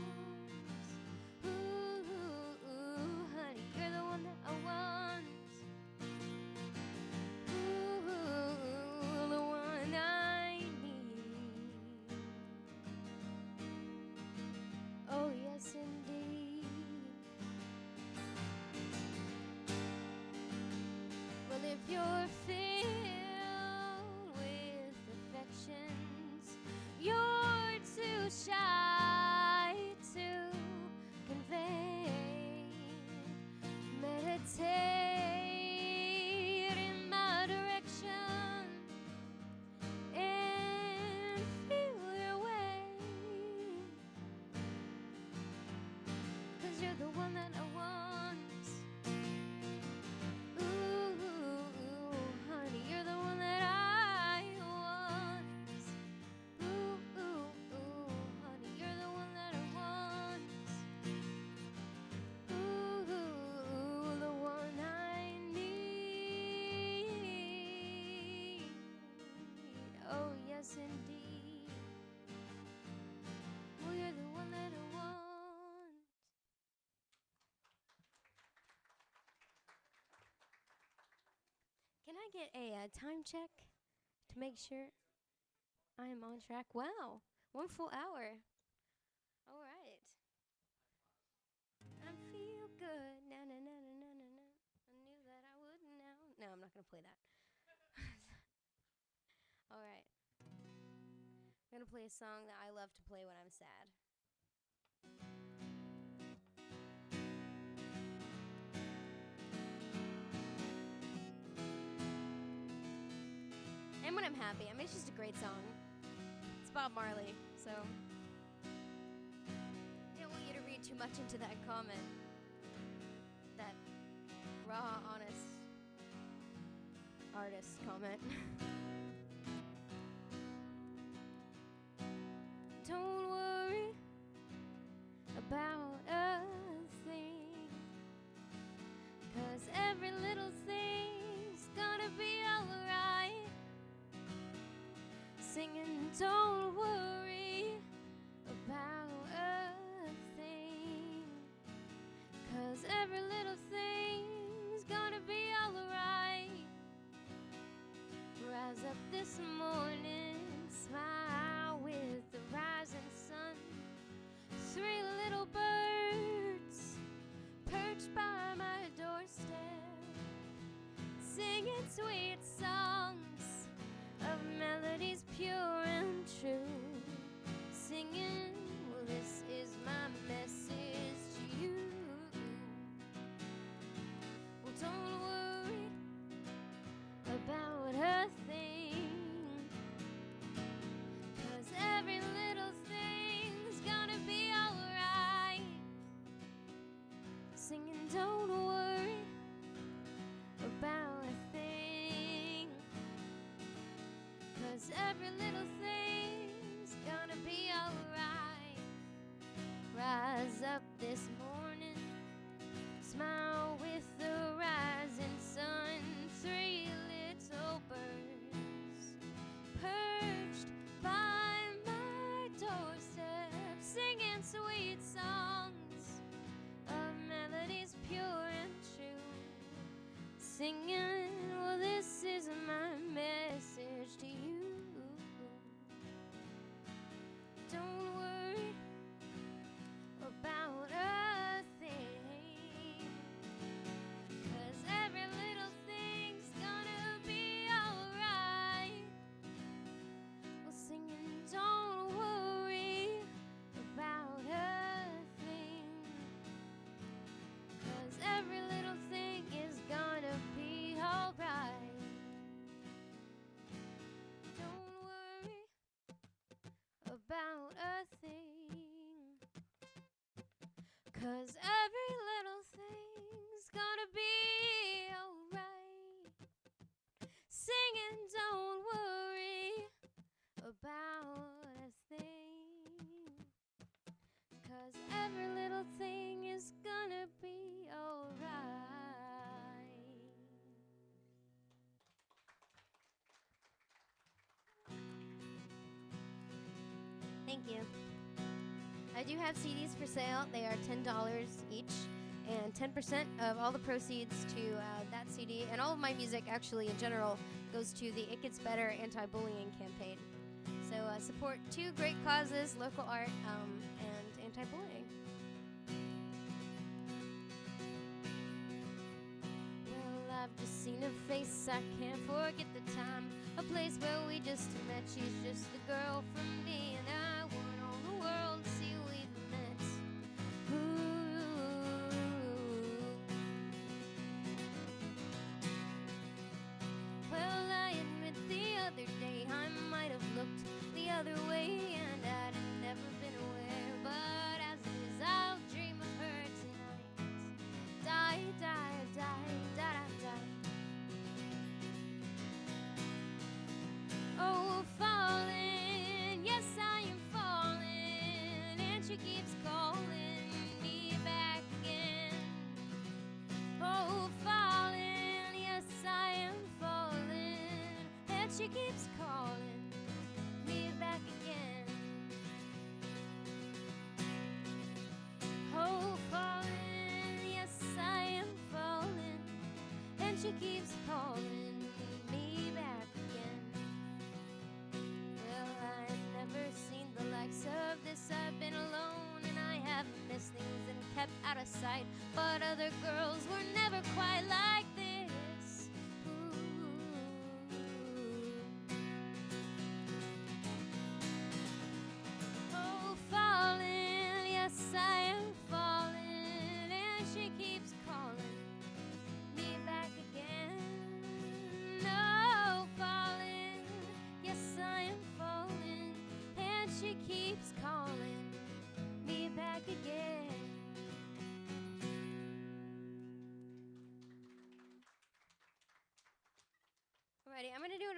Ooh, honey, you're the one that I want. Ooh, the one I need. Oh, yes, indeed. Well, if you're filled with affections, you're too shy to convey. Meditate in my direction and feel your way, 'cause you're the one that I want. Ooh, honey, you're the one that I want. Ooh, honey, you're the one that I want. Ooh, the one I need. Oh, yes, indeed. Well, you're the one that I want. Can I get a time check to make sure I am on track? Wow, 1 full hour. All right. I feel good. Na na na na na na na. I knew that I would now. No, I'm not gonna play that. All right. I'm going to play a song that I love to play when I'm sad. And when I'm happy. I mean, it's just a great song. It's Bob Marley, so I don't want you to read too much into that comment. That raw, honest artist comment. Don't worry about a thing, 'cause every little thing's gonna be alright. Singing, don't worry about a thing, 'cause every little thing's gonna be alright. Rise up this morning, smile with the rising sun. 3 little birds perched by my doorstep, singing sweet songs of melodies pure and true. Singing, well, this is my message to you. Well, don't worry about a thing, 'cause every little thing's gonna be alright. Singing, don't worry about a thing, 'cause every little thing's gonna be alright. Rise up this morning, smile with the rising sun. 3 little birds perched by my doorstep, singing sweet songs of melodies pure and true. Singing, well, this is my message to you. Don't worry about a thing, 'cause every little thing's gonna be alright. Well, singing, don't worry about a thing, 'cause every little thing is gonna be alright. Don't worry about a thing, 'cause every little thing's gonna be alright. Singing, don't worry about a thing, 'cause every little thing is gonna be alright. Thank you. I do have CDs for sale. They are $10 each, and 10% of all the proceeds to that CD and all of my music, actually in general, goes to the It Gets Better anti-bullying campaign. So support 2 great causes: local art and anti-bullying. Well, I've just seen her face, I can't forget the time. A place where we just met. She's just the girl from me, and I want all the world to see we've met. Ooh. Well, I admit the other day I might have looked the other way, and I'd never been aware. But as it is, I'll dream of her tonight. Die, die, die, die, die. Oh, falling, yes, I am falling, and she keeps calling me back again. Oh, falling, yes, I am falling, and she keeps calling me back again. Oh, falling, yes, I am falling, and she keeps calling me back again. Well, I've never seen the likes of this. I've been alone and I have missed things and kept out of sight. But other girls were never quite like this. Ooh.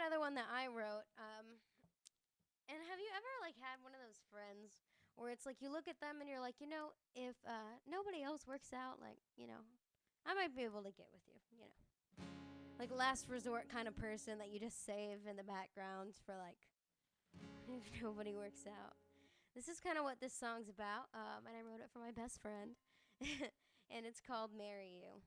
another one that I wrote. And have you ever like had one of those friends where it's like you look at them and you're like, if nobody else works out, like, I might be able to get with you, like last resort kind of person that you just save in the background for like if nobody works out. This is kind of what this song's about, and I wrote it for my best friend, and it's called "Marry You."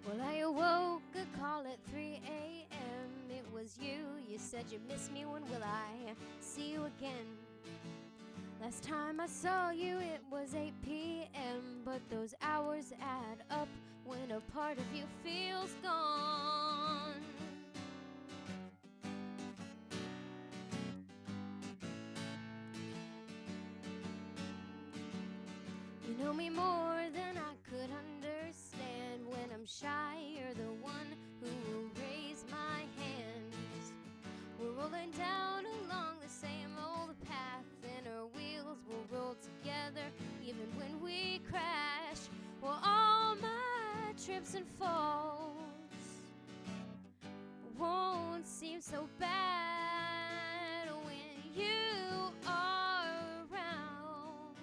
Well, I awoke a call at 3 a.m. It was you. You said you missed me. When will I see you again? Last time I saw you, it was 8 p.m. But those hours add up when a part of you feels gone. You know me more than I could understand. When I'm shy, you're the one who will raise my hands. We're rolling down along the same old path, and our wheels will roll together even when we crash. Well, all my trips and falls won't seem so bad when you are around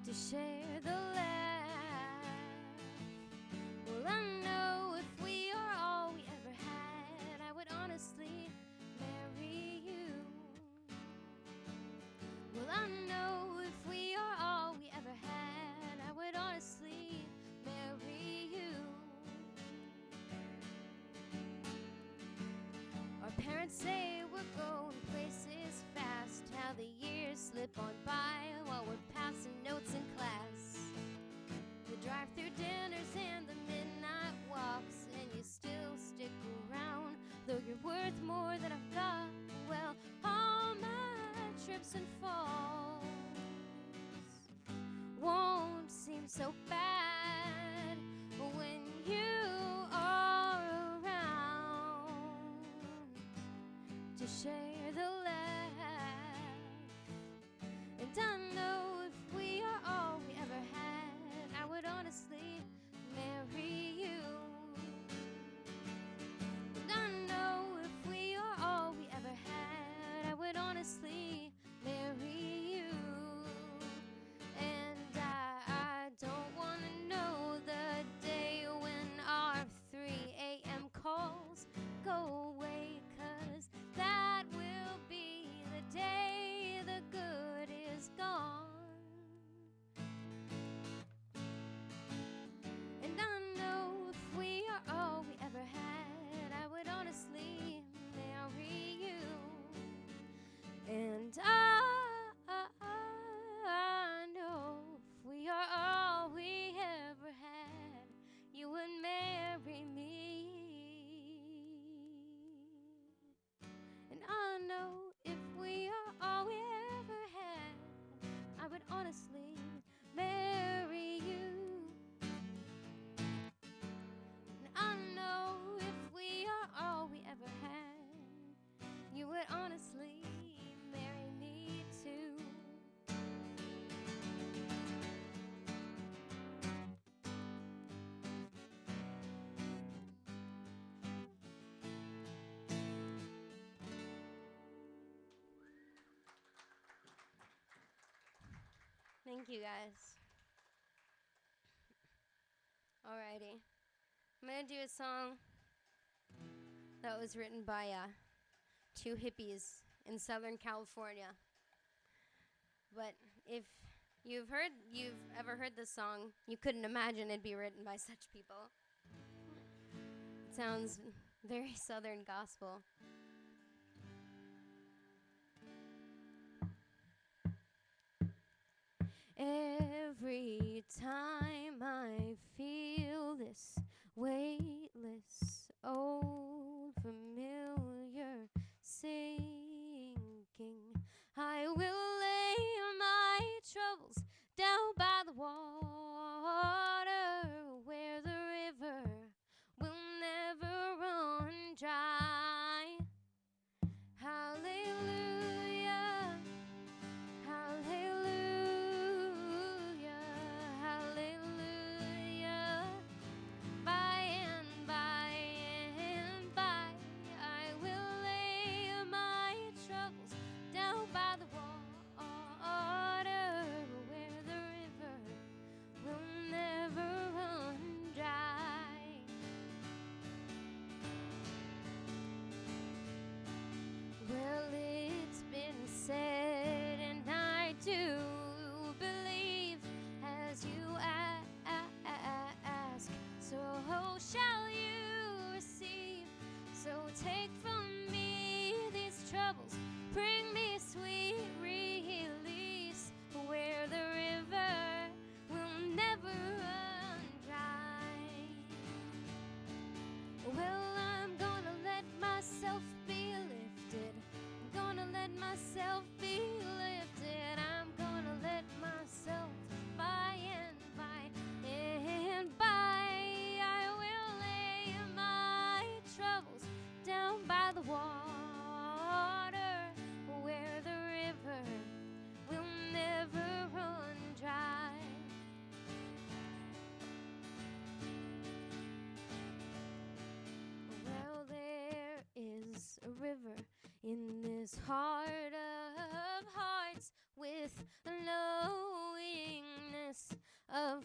to share the laugh. Well, I know if we are all we ever had, I would honestly marry you. Well, I know if we are all we ever had, I would honestly marry you. Our parents say we're going places fast, how the years slip on by while we're passing notes in class. The drive-through dinners and the midnight walks, and you still stick around, though you're worth more than I've got. Well, all my trips and falls won't seem so bad when you are around to share the laugh. And I know if we are all we ever had, I would honestly marry you. And I know if we are all we ever had, I would honestly marry you. And I don't want to know the day when our 3 a.m. calls go away, 'cause that will be the day the good is gone. And I know if we are all we ever had, I would honestly marry you. And I know if we are all we ever had, you would marry me. And I know if we are all we ever had, I would honestly marry you. And I know if we are all we ever had, you would honestly marry me too. Thank you, guys. Alrighty. I'm going to do a song that was written by two hippies in Southern California. But if you've ever heard this song, you couldn't imagine it'd be written by such people. It sounds very Southern gospel. Every time I feel this weightless, old, familiar sinking, I will lay my troubles down by the wall.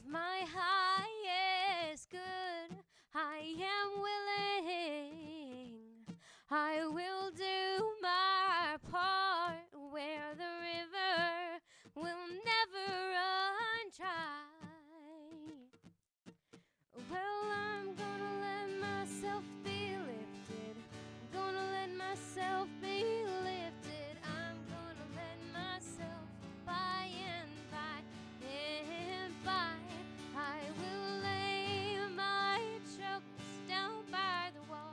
my highest good. I am willing. I will do my part where the river will never run dry. Well, I'm gonna let myself be lifted. I'm gonna let myself be lifted. I'm gonna let myself by and by and by. I will lay my troubles down by the water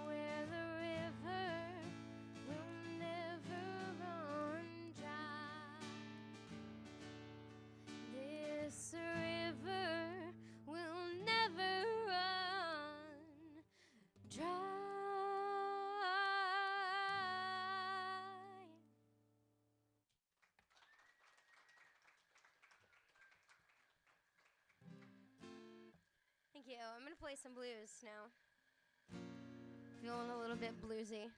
where the river will never run dry. This river will never run dry. Thank you. I'm going to play some blues now. Feeling a little bit bluesy.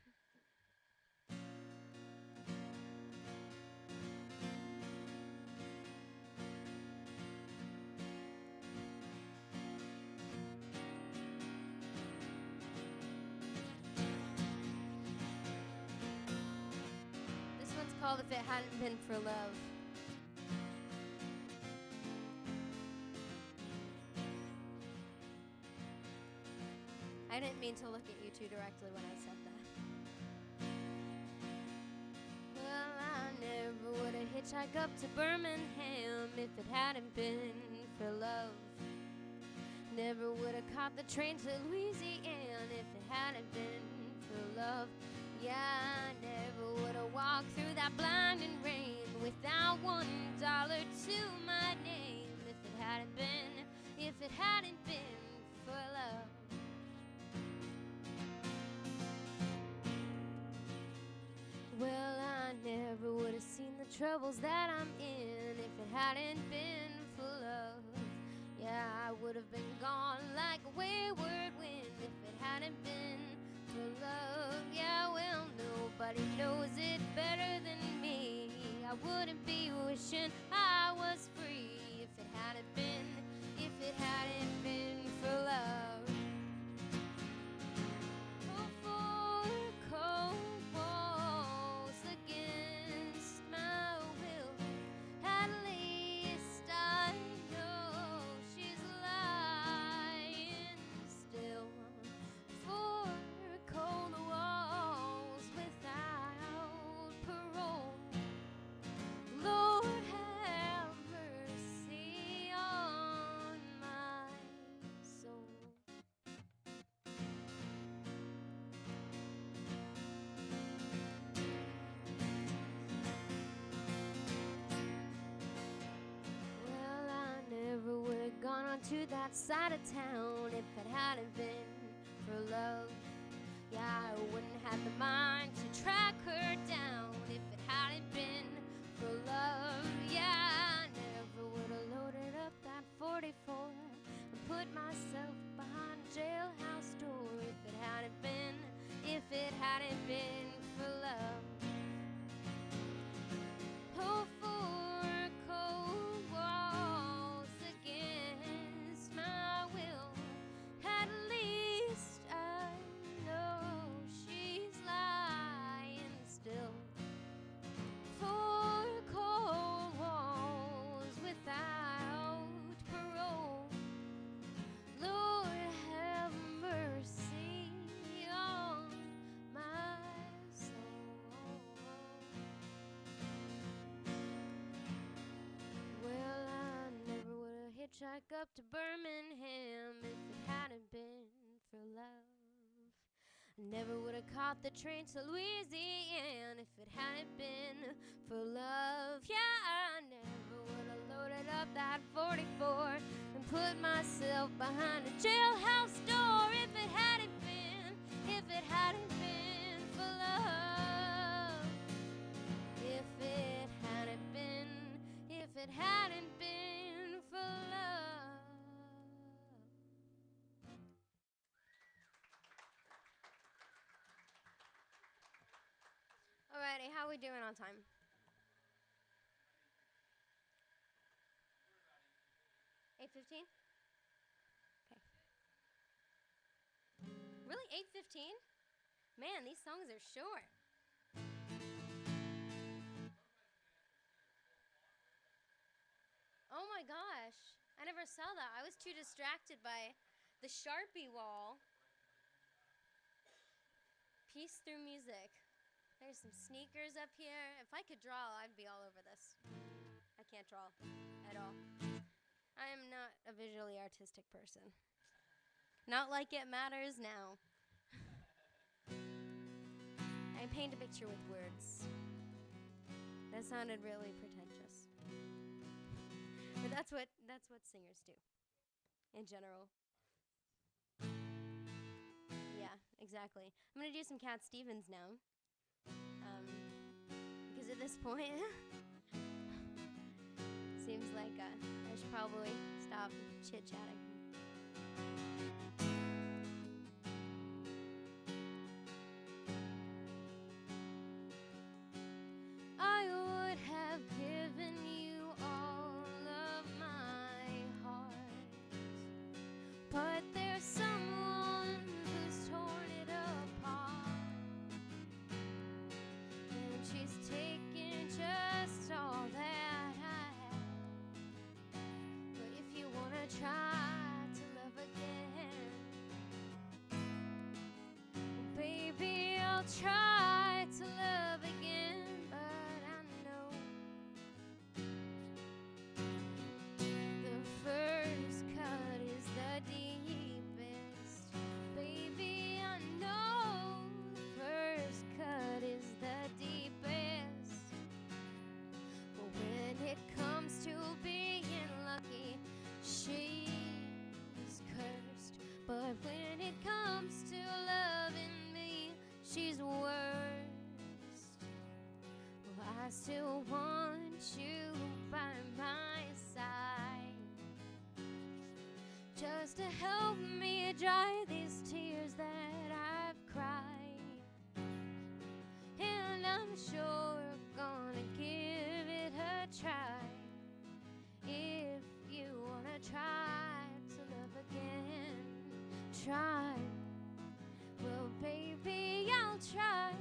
This one's called If It Hadn't Been for Love. I didn't mean to look at you too directly when I said that. Well, I never would have hitchhiked up to Birmingham if it hadn't been for love. Never would have caught the train to Louisiana if it hadn't been for love. Yeah, I never would have walked through that blinding rain without $1 to my name if it hadn't been for love. Well, I never would have seen the troubles that I'm in if it hadn't been for love. Yeah, I would have been gone like a wayward wind if it hadn't been for love. Yeah, well, nobody knows it better than me. I wouldn't be wishing I was free if it hadn't been for love. Oh, for cold walls against my will, at least I know she's lying still. For cold walls without parole, Lord have mercy on my soul. Well, I never would have gone on to that side of town if it hadn't been for love. Yeah, I wouldn't have the mind to track her down if it hadn't been for love. Yeah, I never would have loaded up that 44 and put myself behind a jailhouse door if it hadn't been for love. Oh, for cold walls against my will, at least I know she's lying still. For cold walls without parole, Lord have mercy on my soul. Well, I never would have hitchhiked up to Birmingham if it hadn't been for love. Never would have caught the train to Louisiana if it hadn't been for love. Yeah, I never would have loaded up that 44 and put myself behind a jailhouse door if it hadn't been for love. If it hadn't been for love. Alrighty, how we doing on time? 8:15? Okay. Really, 8:15? Man, these songs are short. Oh my gosh. I never saw that. I was too distracted by the Sharpie wall. Peace through music. There's some sneakers up here. If I could draw, I'd be all over this. I can't draw at all. I am not a visually artistic person. Not like it matters now. I paint a picture with words. That sounded really pretentious. But that's what singers do in general. Yeah, exactly. I'm going to do some Cat Stevens now. Because at this point, seems like I should probably stop chit-chatting. I would have given you all of my heart, but there's someone who's torn it apart, and she's taken just all that I have. But if you wanna try to love again, baby, I'll try to love again. But I know the first cut is the deepest. Baby, I know the first cut is the deepest. But when it comes to being lucky, she's cursed. But when it comes to loving me, she's worst. Well, I still want you by my side, just to help me dry these tears that I've cried. And I'm sure gonna give it a try. If you wanna try to love again, try. Well, baby, I'll try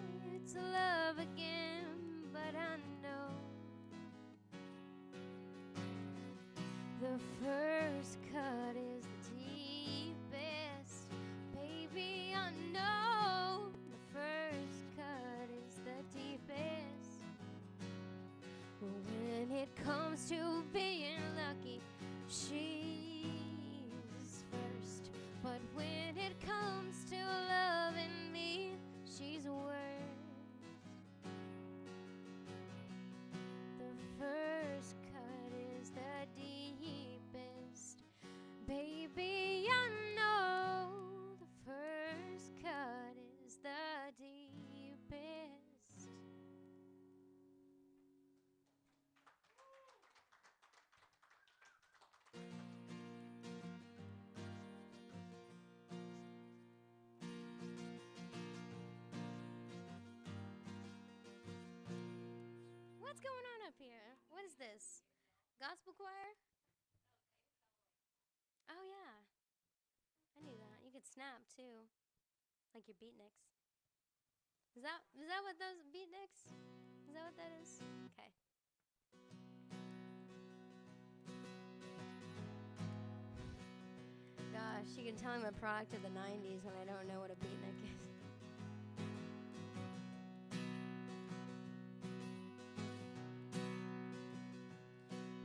to love again, but I know the first cut is the deepest. Baby, I know the first cut is the deepest. Well, when it comes to being lucky, she's first. But when it comes to loving me, she's worst. The first cut is the deepest. Baby, I know the first cut is the deepest. What's going on up here? What is this? Gospel choir? Oh yeah. I knew that. You could snap too. Like your beatniks. Is that what those beatniks? Is that what that is? Okay. Gosh, you can tell I'm a product of the 90s when I don't know what a beatnik is.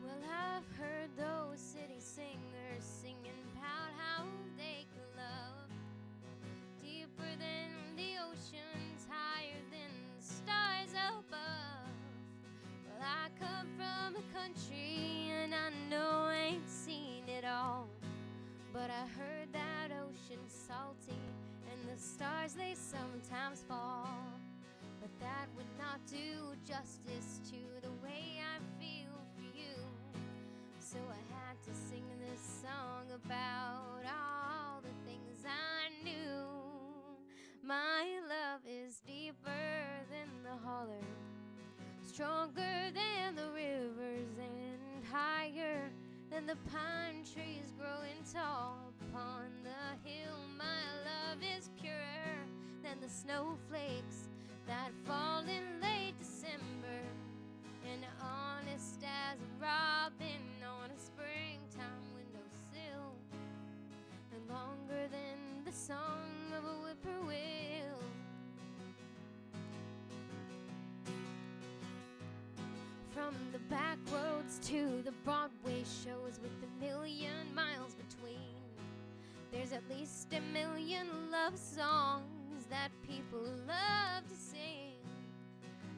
Well, I've heard those city singers singing about how they can love deeper than the oceans, higher than the stars above. Well, I come from the country and I know I ain't seen it all, but I heard that ocean's salty and the stars they sometimes fall. But that would not do justice to the way I feel for you. So I had to sing this song about all the things I knew. My love is deeper than the holler, stronger than the rivers, and higher than and the pine trees growing tall upon the hill. My love is purer than the snowflakes that fall in late December, and honest as a robin on a springtime windowsill, and longer than the song of a whippoorwill. From the back roads to the Broadway shows with a million miles between, there's at least a million love songs that people love to sing.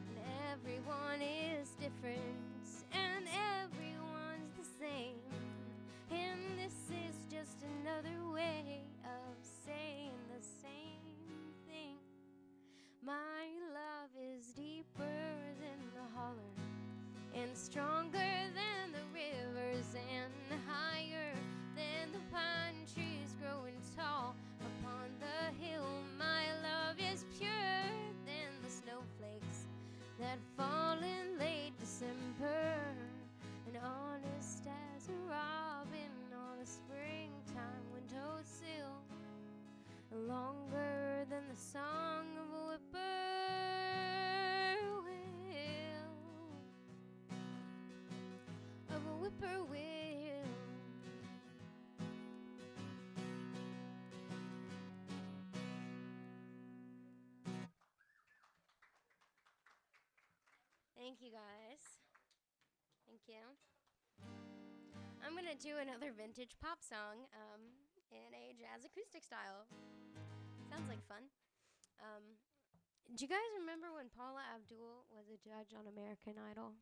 And everyone is different, and everyone's the same. And this is just another way of saying the same thing. My love is deeper than the holler, and stronger than the rivers, and higher than the pine trees growing tall upon the hill. My love is purer than the snowflakes that fall in late December, and honest as a robin on a springtime windowsill, and longer than the song of a whippoorwill. Thank you, guys. Thank you. I'm gonna do another vintage pop song in a jazz acoustic style. Sounds like fun. Do you guys remember when Paula Abdul was a judge on American Idol?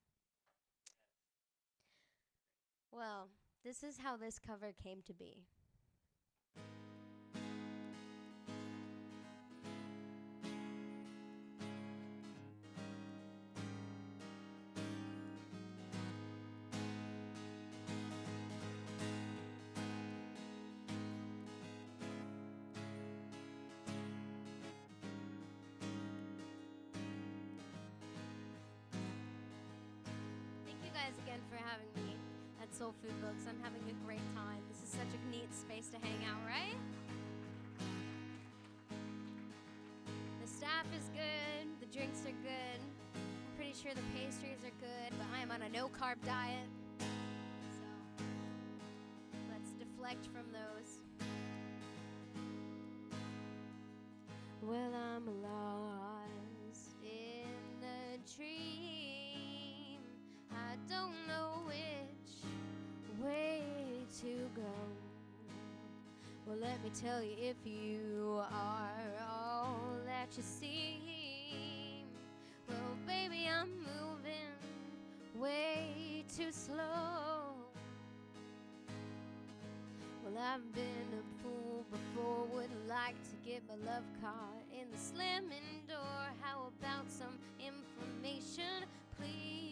Well, this is how this cover came to be. Thank you guys again for having me at SoulFood Books. I'm having a great time. This is such a neat space to hang out, right? The staff is good, the drinks are good. I'm pretty sure the pastries are good, but I am on a no-carb diet. So let's deflect from those. Well, I'm lost in the dream. I don't know which way to go. Well, let me tell you, if you are all that you seem, well, baby, I'm moving way too slow. Well, I've been a fool before, would like to get my love caught in the slamming door. How about some information, please?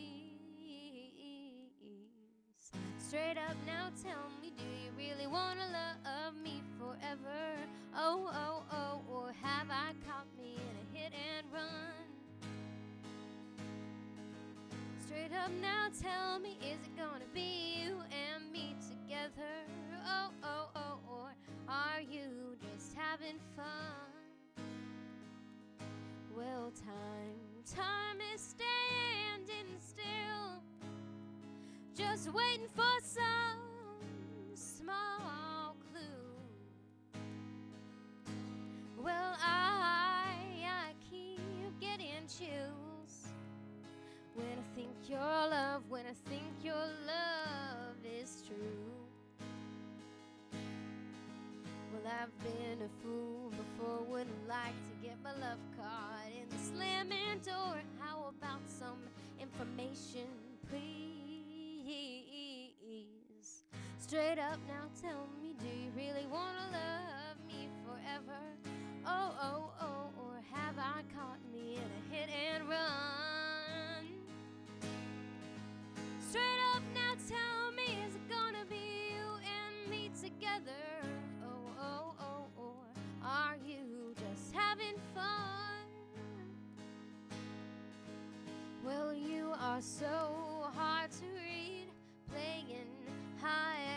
Straight up now, tell me, do you really wanna love me forever? Oh, oh, oh, or have I caught me in a hit and run? Straight up now, tell me, is it gonna be you and me together? Oh, oh, oh, or are you just having fun? Well, time is standing still, just waiting for some small clue. Well, I keep getting chills when I think your love, when I think your love is true. Well, I've been a fool before, wouldn't like to get my love caught in the slamming door. How about some information, please? Straight up now, tell me, do you really wanna love me forever? Oh, oh, oh, or have I caught me in a hit and run? Straight up now, tell me, is it gonna be you and me together? Oh, oh, oh, or are you just having fun? Well, you are so hard to read, playing high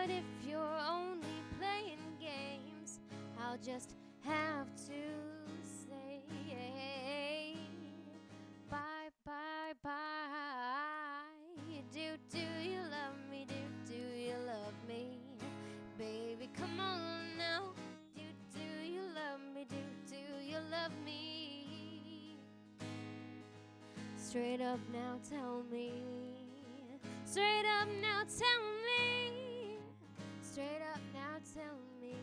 But if you're only playing games, I'll just have to say bye, bye, bye. Do you love me? Do you love me? Baby, come on now. Do you love me? Do you love me? Straight up now, tell me. Straight up now, tell me. Straight up now, tell me.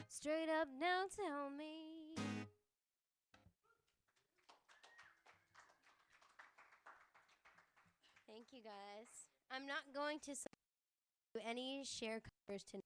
Straight up now, tell me. Thank you, guys. I'm not going to do any share covers tonight.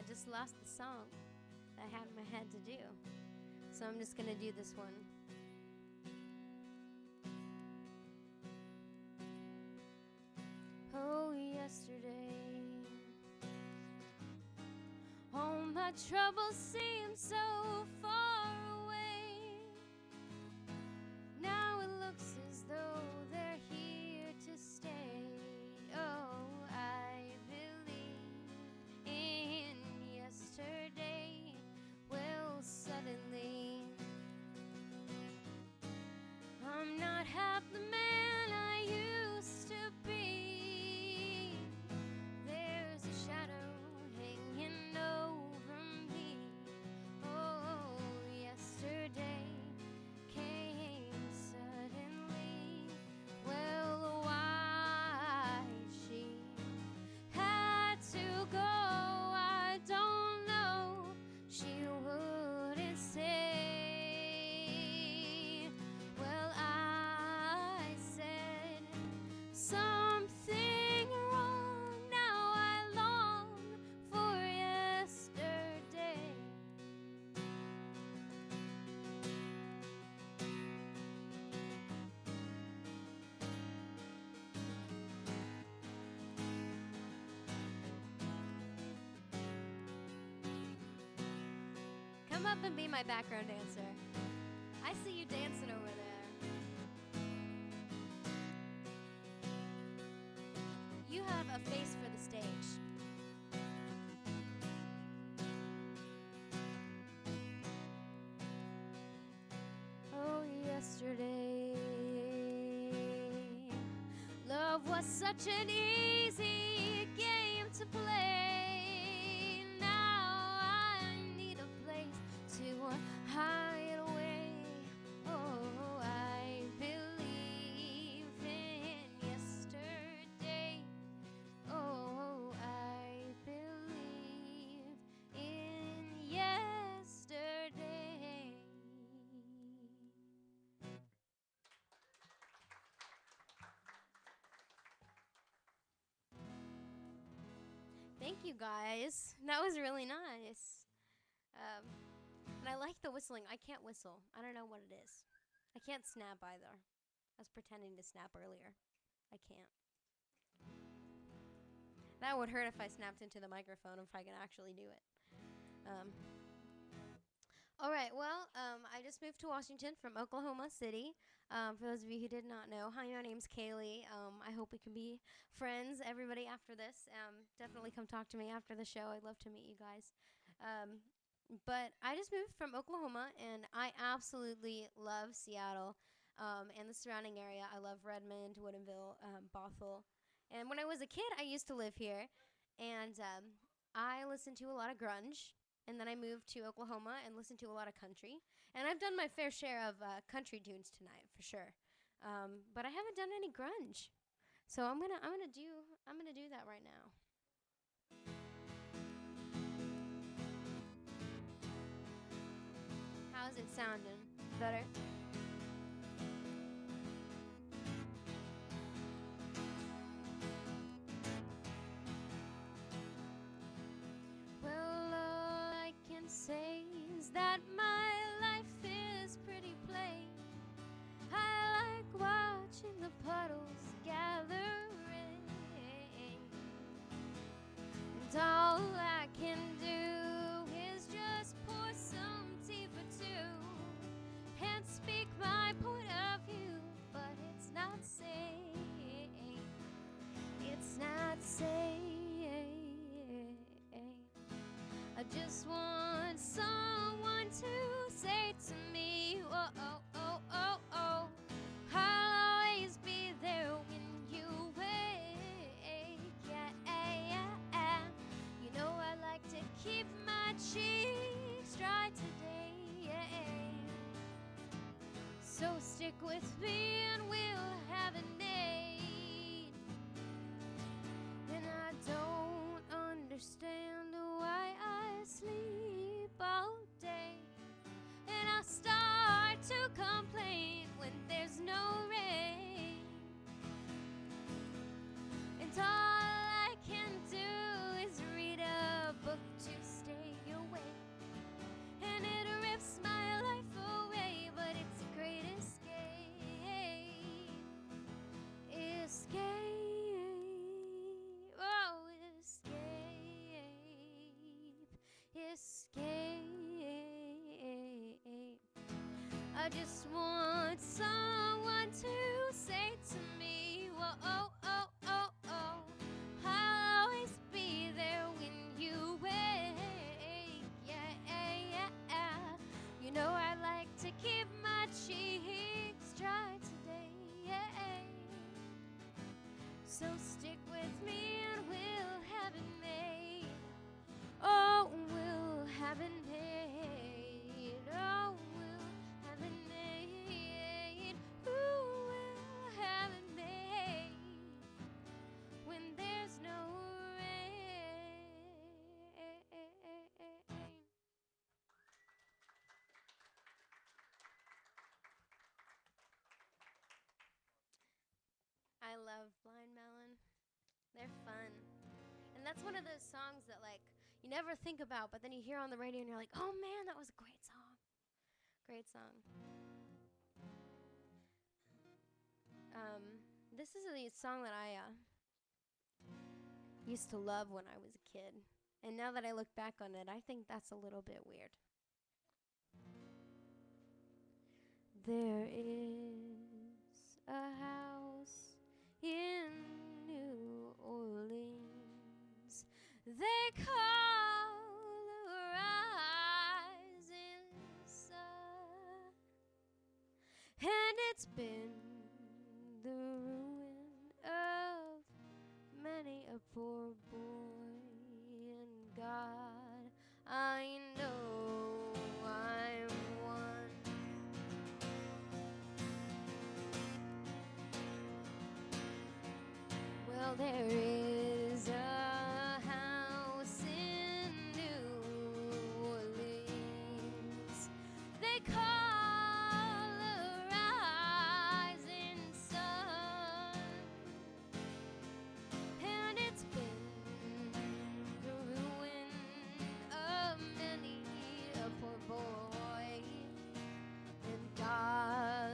I just lost the song that I had in my head to do. So I'm just going to do this one. Oh, yesterday, all my troubles seem so far away. Now it looks as though they're here to stay. Oh, I believe in yesterday. Well, suddenly, I'm not half the man I used to be. There's a shadow hanging over me. Oh, yesterday came suddenly. Well, why she had to go, I don't know. She wouldn't say. Well, I said something wrong. Now I long for yesterday. Come up and be my background dancer. I see you dancing over there. You have a face for the stage. Oh, yesterday, love was such an easy game to play. Now I need a place to hide away. Oh, I believe in yesterday. Oh, I believe in yesterday. Thank you, guys. That was really nice. And I like the whistling. I can't whistle. I don't know what it is. I can't snap either. I was pretending to snap earlier. I can't. That would hurt if I snapped into the microphone, if I can actually do it. All right, well, I just moved to Washington from Oklahoma City. For those of you who did not know, hi, my name's Kaylee. I hope we can be friends, everybody, after this. Definitely come talk to me after the show. I'd love to meet you guys. But I just moved from Oklahoma, and I absolutely love Seattle and the surrounding area. I love Redmond, Woodinville, Bothell. And when I was a kid, I used to live here, and I listened to a lot of grunge. And then I moved to Oklahoma and listened to a lot of country. And I've done my fair share of country tunes tonight, for sure. But I haven't done any grunge. So I'm gonna do that right now. How's it sounding? Better? Well, all I can say is that my life is pretty plain. I like watching the puddles gather rain. And all I can do is just pour some tea for two and speak my point of view. But it's not safe. It's not safe. I just want someone to say to me, oh, oh, oh, oh, oh, I'll always be there when you wake, yeah, yeah. You know I like to keep my cheeks dry today, yeah. So stick with me and we'll have a date. And I don't understand why I sleep all day, and I start to complain when there's no rain. And all I can do is read a book to I just want someone to say to me, well, oh, oh, oh, oh, I'll always be there when you wake. Yeah, yeah, yeah, yeah. You know I like to keep my cheeks dry today. Yeah. So stick with me and we'll have it made. Oh, we'll have it made. Oh, we'll have it made. Ooh, we'll have it made when there's no rain. I love Blind Melon. They're fun. And that's one of those songs that, like, you never think about, but then you hear on the radio and you're like, oh man, that was a great song. Great song. This is a song that I used to love when I was a kid. And now that I look back on it, I think that's a little bit weird. There is a house in New Orleans they call the rising sun, and it's been the ruin of many a poor boy. And God, I know I'm one. Well, there is a house in New Orleans they call the rising sun, and it's been the ruin of many a poor boy. And God,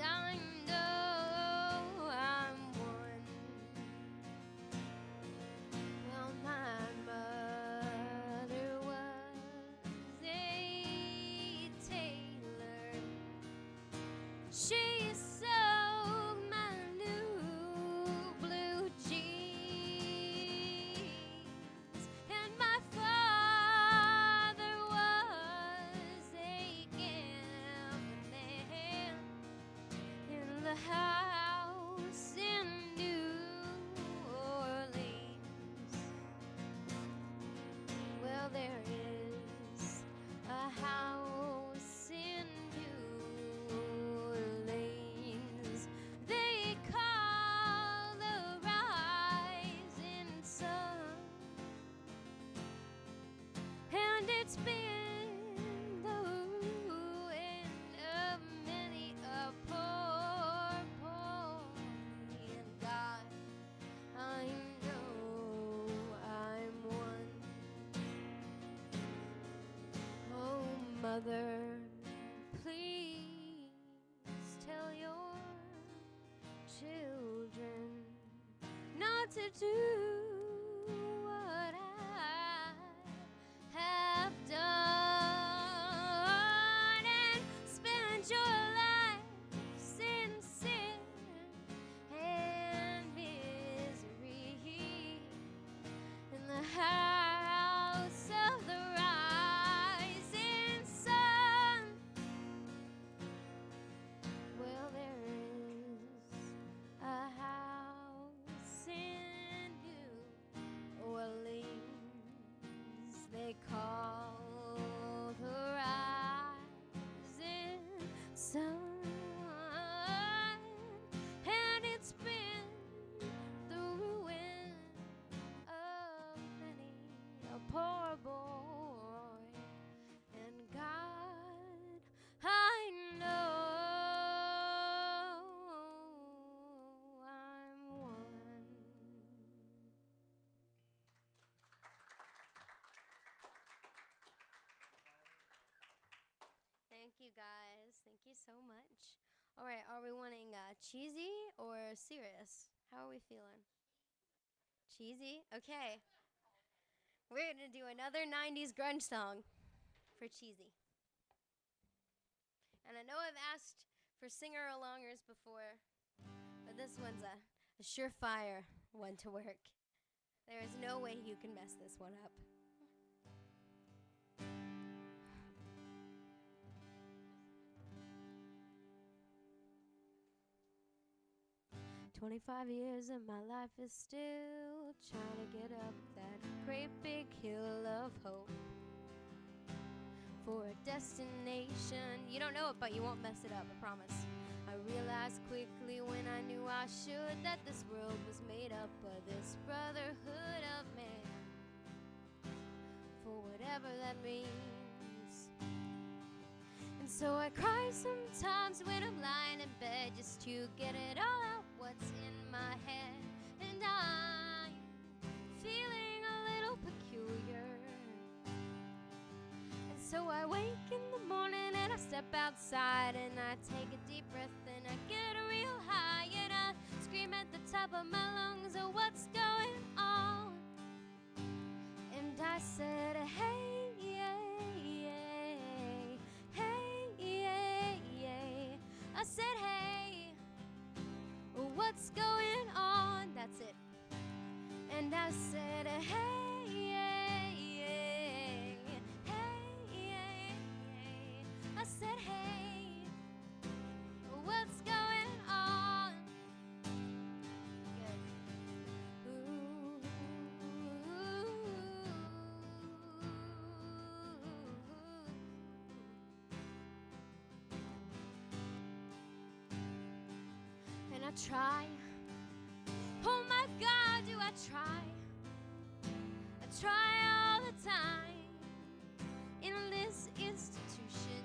I know I'm one. Well, my mother was a tailor. She sewed my new blue jeans, and my father was a gambling man in the house in New Orleans. Well, there is a house in New Orleans they call the rising sun, and it's been the ruin of many a poor boy. And God, I know I'm one. Oh, mother, please tell your children not to do what I have done and spend your lives in sin and misery in the house of the rising sun. Well, there is a house in New Orleans they call the rising sun, and it's been the ruin of many a poor boy. And God, I know I'm one. Thank you, guys. Thank you so much. All right, are we wanting cheesy or serious? How are we feeling? Cheesy? Okay. We're going to do another 90s grunge song for cheesy. And I know I've asked for singer-alongers before, but this one's a surefire one to work. There is no way you can mess this one up. 25 years and my life is still trying to get up that great big hill of hope for a destination. You don't know it, but you won't mess it up, I promise. I realized quickly when I knew I should that this world was made up of this brotherhood of man, for whatever that means. And so I cry sometimes when I'm lying in bed just to get it all out what's in my head. And I'm feeling a little peculiar. And so I wake in the morning and I step outside and I take a deep breath and I get real high and I scream at the top of my lungs, oh, what's going on? And I said, hey, yeah, yeah, hey, yeah, yeah. I said, hey, what's going on? That's it. And I said, hey, yeah, yeah, hey, yeah, yeah. I said, hey, what's going on? Good. Ooh. And I try. Oh my God, do I try? I try all the time in this institution.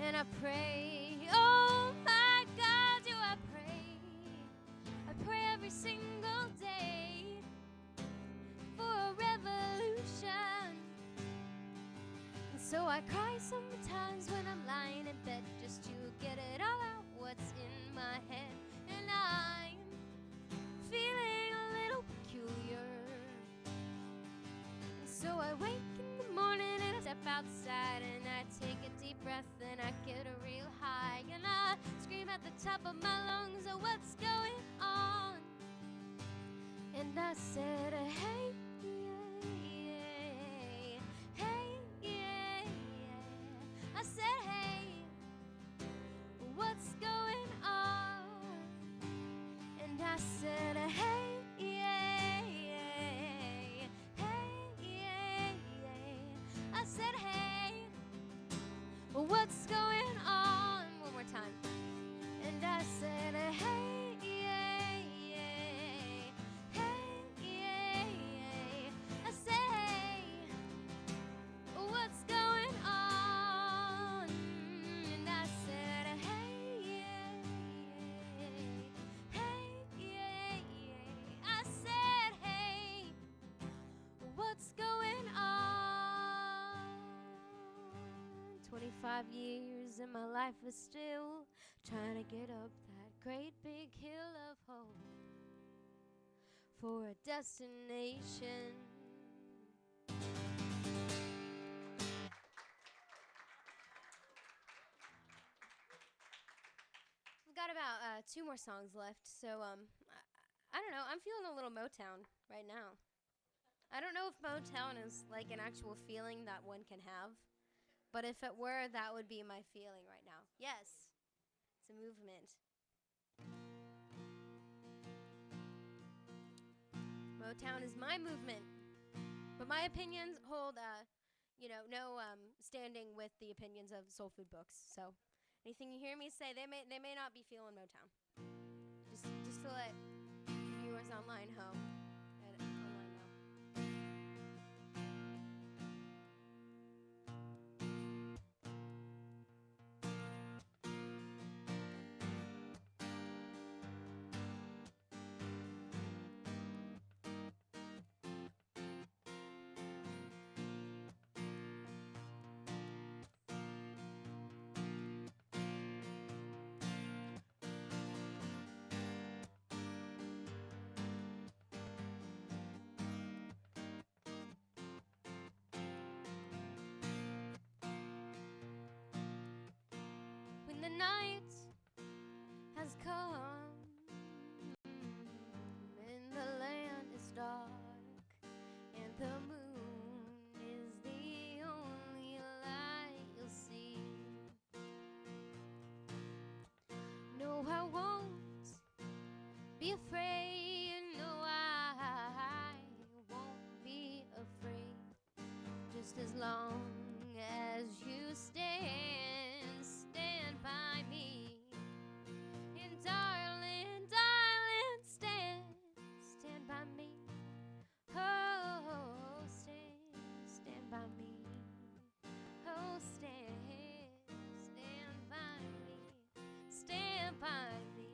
And I pray, oh my God, do I pray? I pray every single day for a revolution. And so I cry sometimes when I'm lying in bed just to get it all out what's in my head. And I'm feeling a little peculiar. And so I wake in the morning and I step outside and I take a deep breath and I get a real high and I scream at the top of my lungs, oh, what's going on? And I said, hey, yeah, yeah, hey, yeah, yeah. I said, hey, what's going on? And I said, hey, yeah, yeah, hey, yeah, yeah. I said, hey, what's going on? One more time. And I said, hey, yeah, yeah, hey, yeah, yeah. I said, hey, what's going on? And I said, hey, yeah, yeah, hey, yeah, yeah. I said, hey, what's going on? 25 years and my life is still trying to get up that great big hill of hope for a destination. We've got about 2 more songs left, so I don't know. I'm feeling a little Motown right now. I don't know if Motown is like an actual feeling that one can have, but if it were, that would be my feeling right now. Yes, it's a movement. Motown is my movement, but my opinions hold, no standing with the opinions of SoulFood books. So anything you hear me say, they may not be feeling Motown. Just to let viewers online know. the night has come and the land is dark and the moon is the only light you'll see. No, I won't be afraid. No, I won't be afraid. Just as long as you stand by me. And darling, darling, stand by me. Oh, stand by me. Oh, stand by me. Stand by me.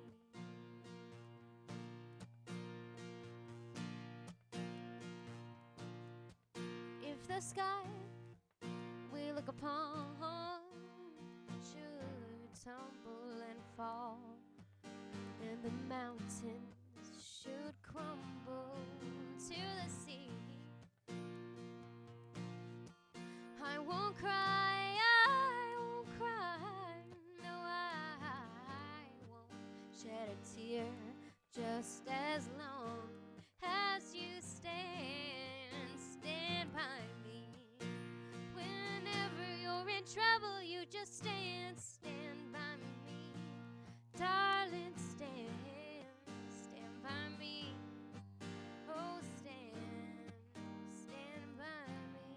If the sky we look upon should tumble and fall, and the mountains should crumble to the sea, I won't cry, no, I won't shed a tear, just as long as you stand by me. Whenever you're in trouble, you just stand by me. Darling, stand by me. Oh, stand by me.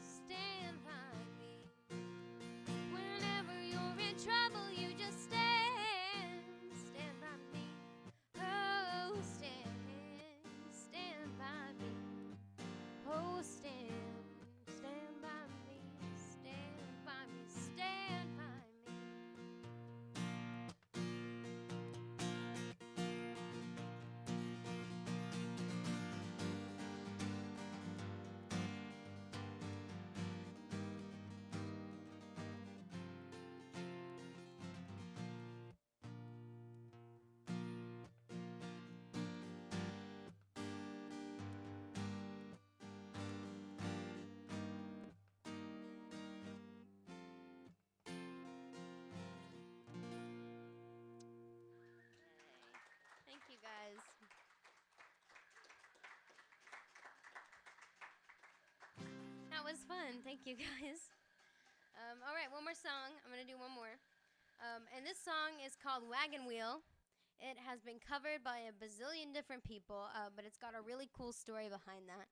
Stand by me. Whenever you're in trouble, you just stand by me. Oh, stand by me. Oh, stand by me. Stand by me. Stand by me. Thank you, guys. That was fun. Thank you, guys. All right, one more song. I'm going to do one more. And this song is called Wagon Wheel. It has been covered by a bazillion different people, but it's got a really cool story behind that.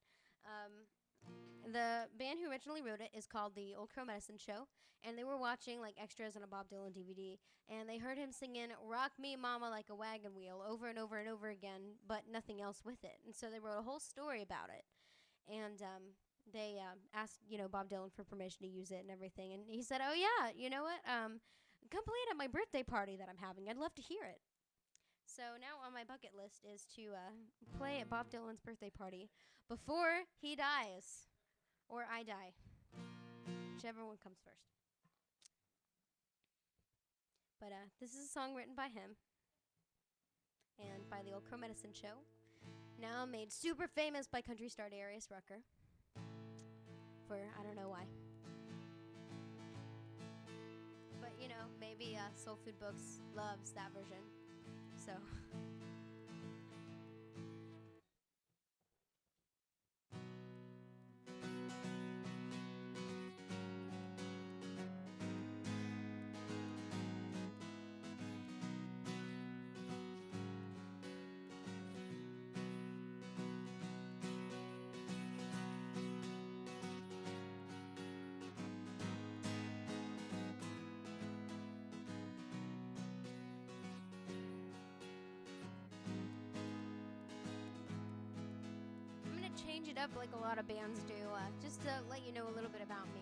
The band who originally wrote it is called the Old Crow Medicine Show, and they were watching like extras on a Bob Dylan DVD, and they heard him singing "Rock Me Mama Like a Wagon Wheel" over and over and over again, but nothing else with it. And so they wrote a whole story about it, and they asked Bob Dylan for permission to use it and everything, and he said, "Oh yeah, you know what? Come play it at my birthday party that I'm having. I'd love to hear it." So now on my bucket list is to play at Bob Dylan's birthday party before he dies. Or I die. Whichever one comes first. But this is a song written by him and by the Old Crow Medicine Show. Now made super famous by country star Darius Rucker. For I don't know why. But maybe SoulFood Books loves that version. So change it up like a lot of bands do, just to let you know a little bit about me.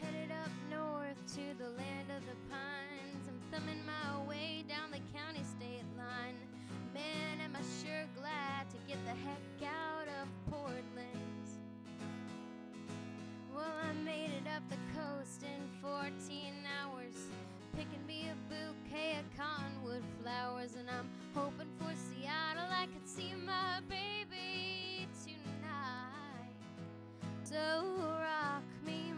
Headed up north to the land of the pines, I'm thumbing my way down the county state line. Man, am I sure glad to get the heck out of Portland. Well, I made it up the coast in 14 hours, picking me a bouquet of cottonwood flowers, and I'm hoping for Seattle I could see my baby tonight. So rock me,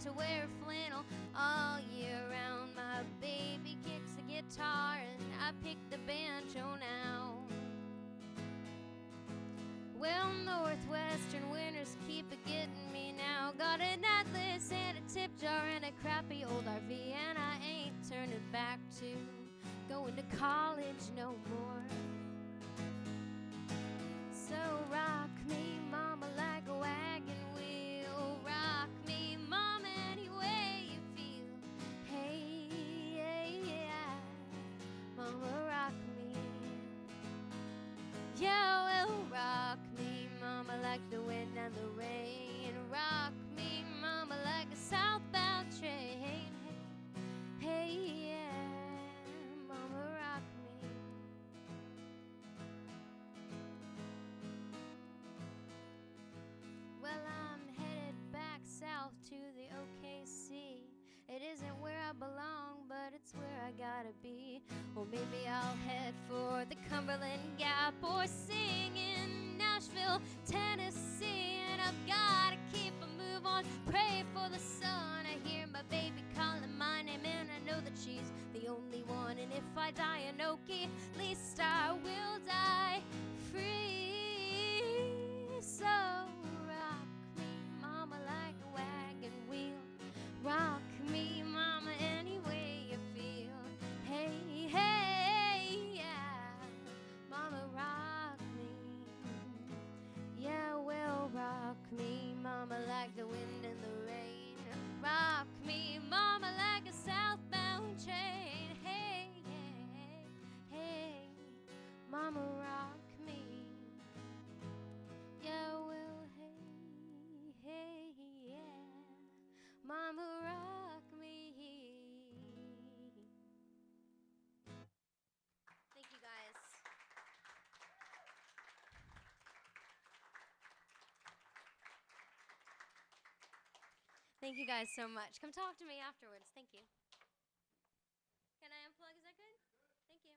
to wear flannel all year round. My baby kicks the guitar and I pick the banjo now. Well, Northwestern winters keep getting me now. Got an atlas and a tip jar and a crappy old RV, and I ain't turning back to going to college no more. So rock me, mama, like a wagon wheel. Rock me, mama, any way you feel. Hey, yeah, mama, rock me. Yeah, well, rock me, mama, like the wind and the rain. Rock me, mama, like a southbound train. Hey, yeah, mama, rock me. Well, I'm headed back south to the OKC. It isn't where I belong, but it's where I gotta be. Or maybe I'll head for the Cumberland Gap or sing in Nashville, Tennessee. And I've gotta keep a move on, pray for the sun. I hear my baby calling my name, and I know that she's the only one. And if I die in Okie, at least I will die free. So rock me, mama, like a wagon wheel. Rock me, mama, any way you feel. Hey, hey, yeah, mama, rock me. Yeah, well, rock me, mama, like the wind and the rain. Rock me, mama, like a southbound train. Hey, yeah, hey, mama, rock me. Yeah, well, hey, hey, yeah, mama, rock me. Thank you, guys. Thank you guys so much. Come talk to me afterwards. Thank you. Can I unplug? Is that good? Thank you.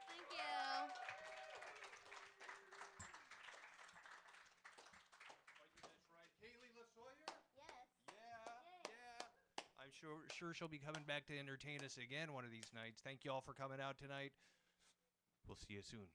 Thank you. That's right. Kaylee Losawyer? Yes. Yeah, yeah. I'm sure she'll be coming back to entertain us again one of these nights. Thank you all for coming out tonight. We'll see you soon.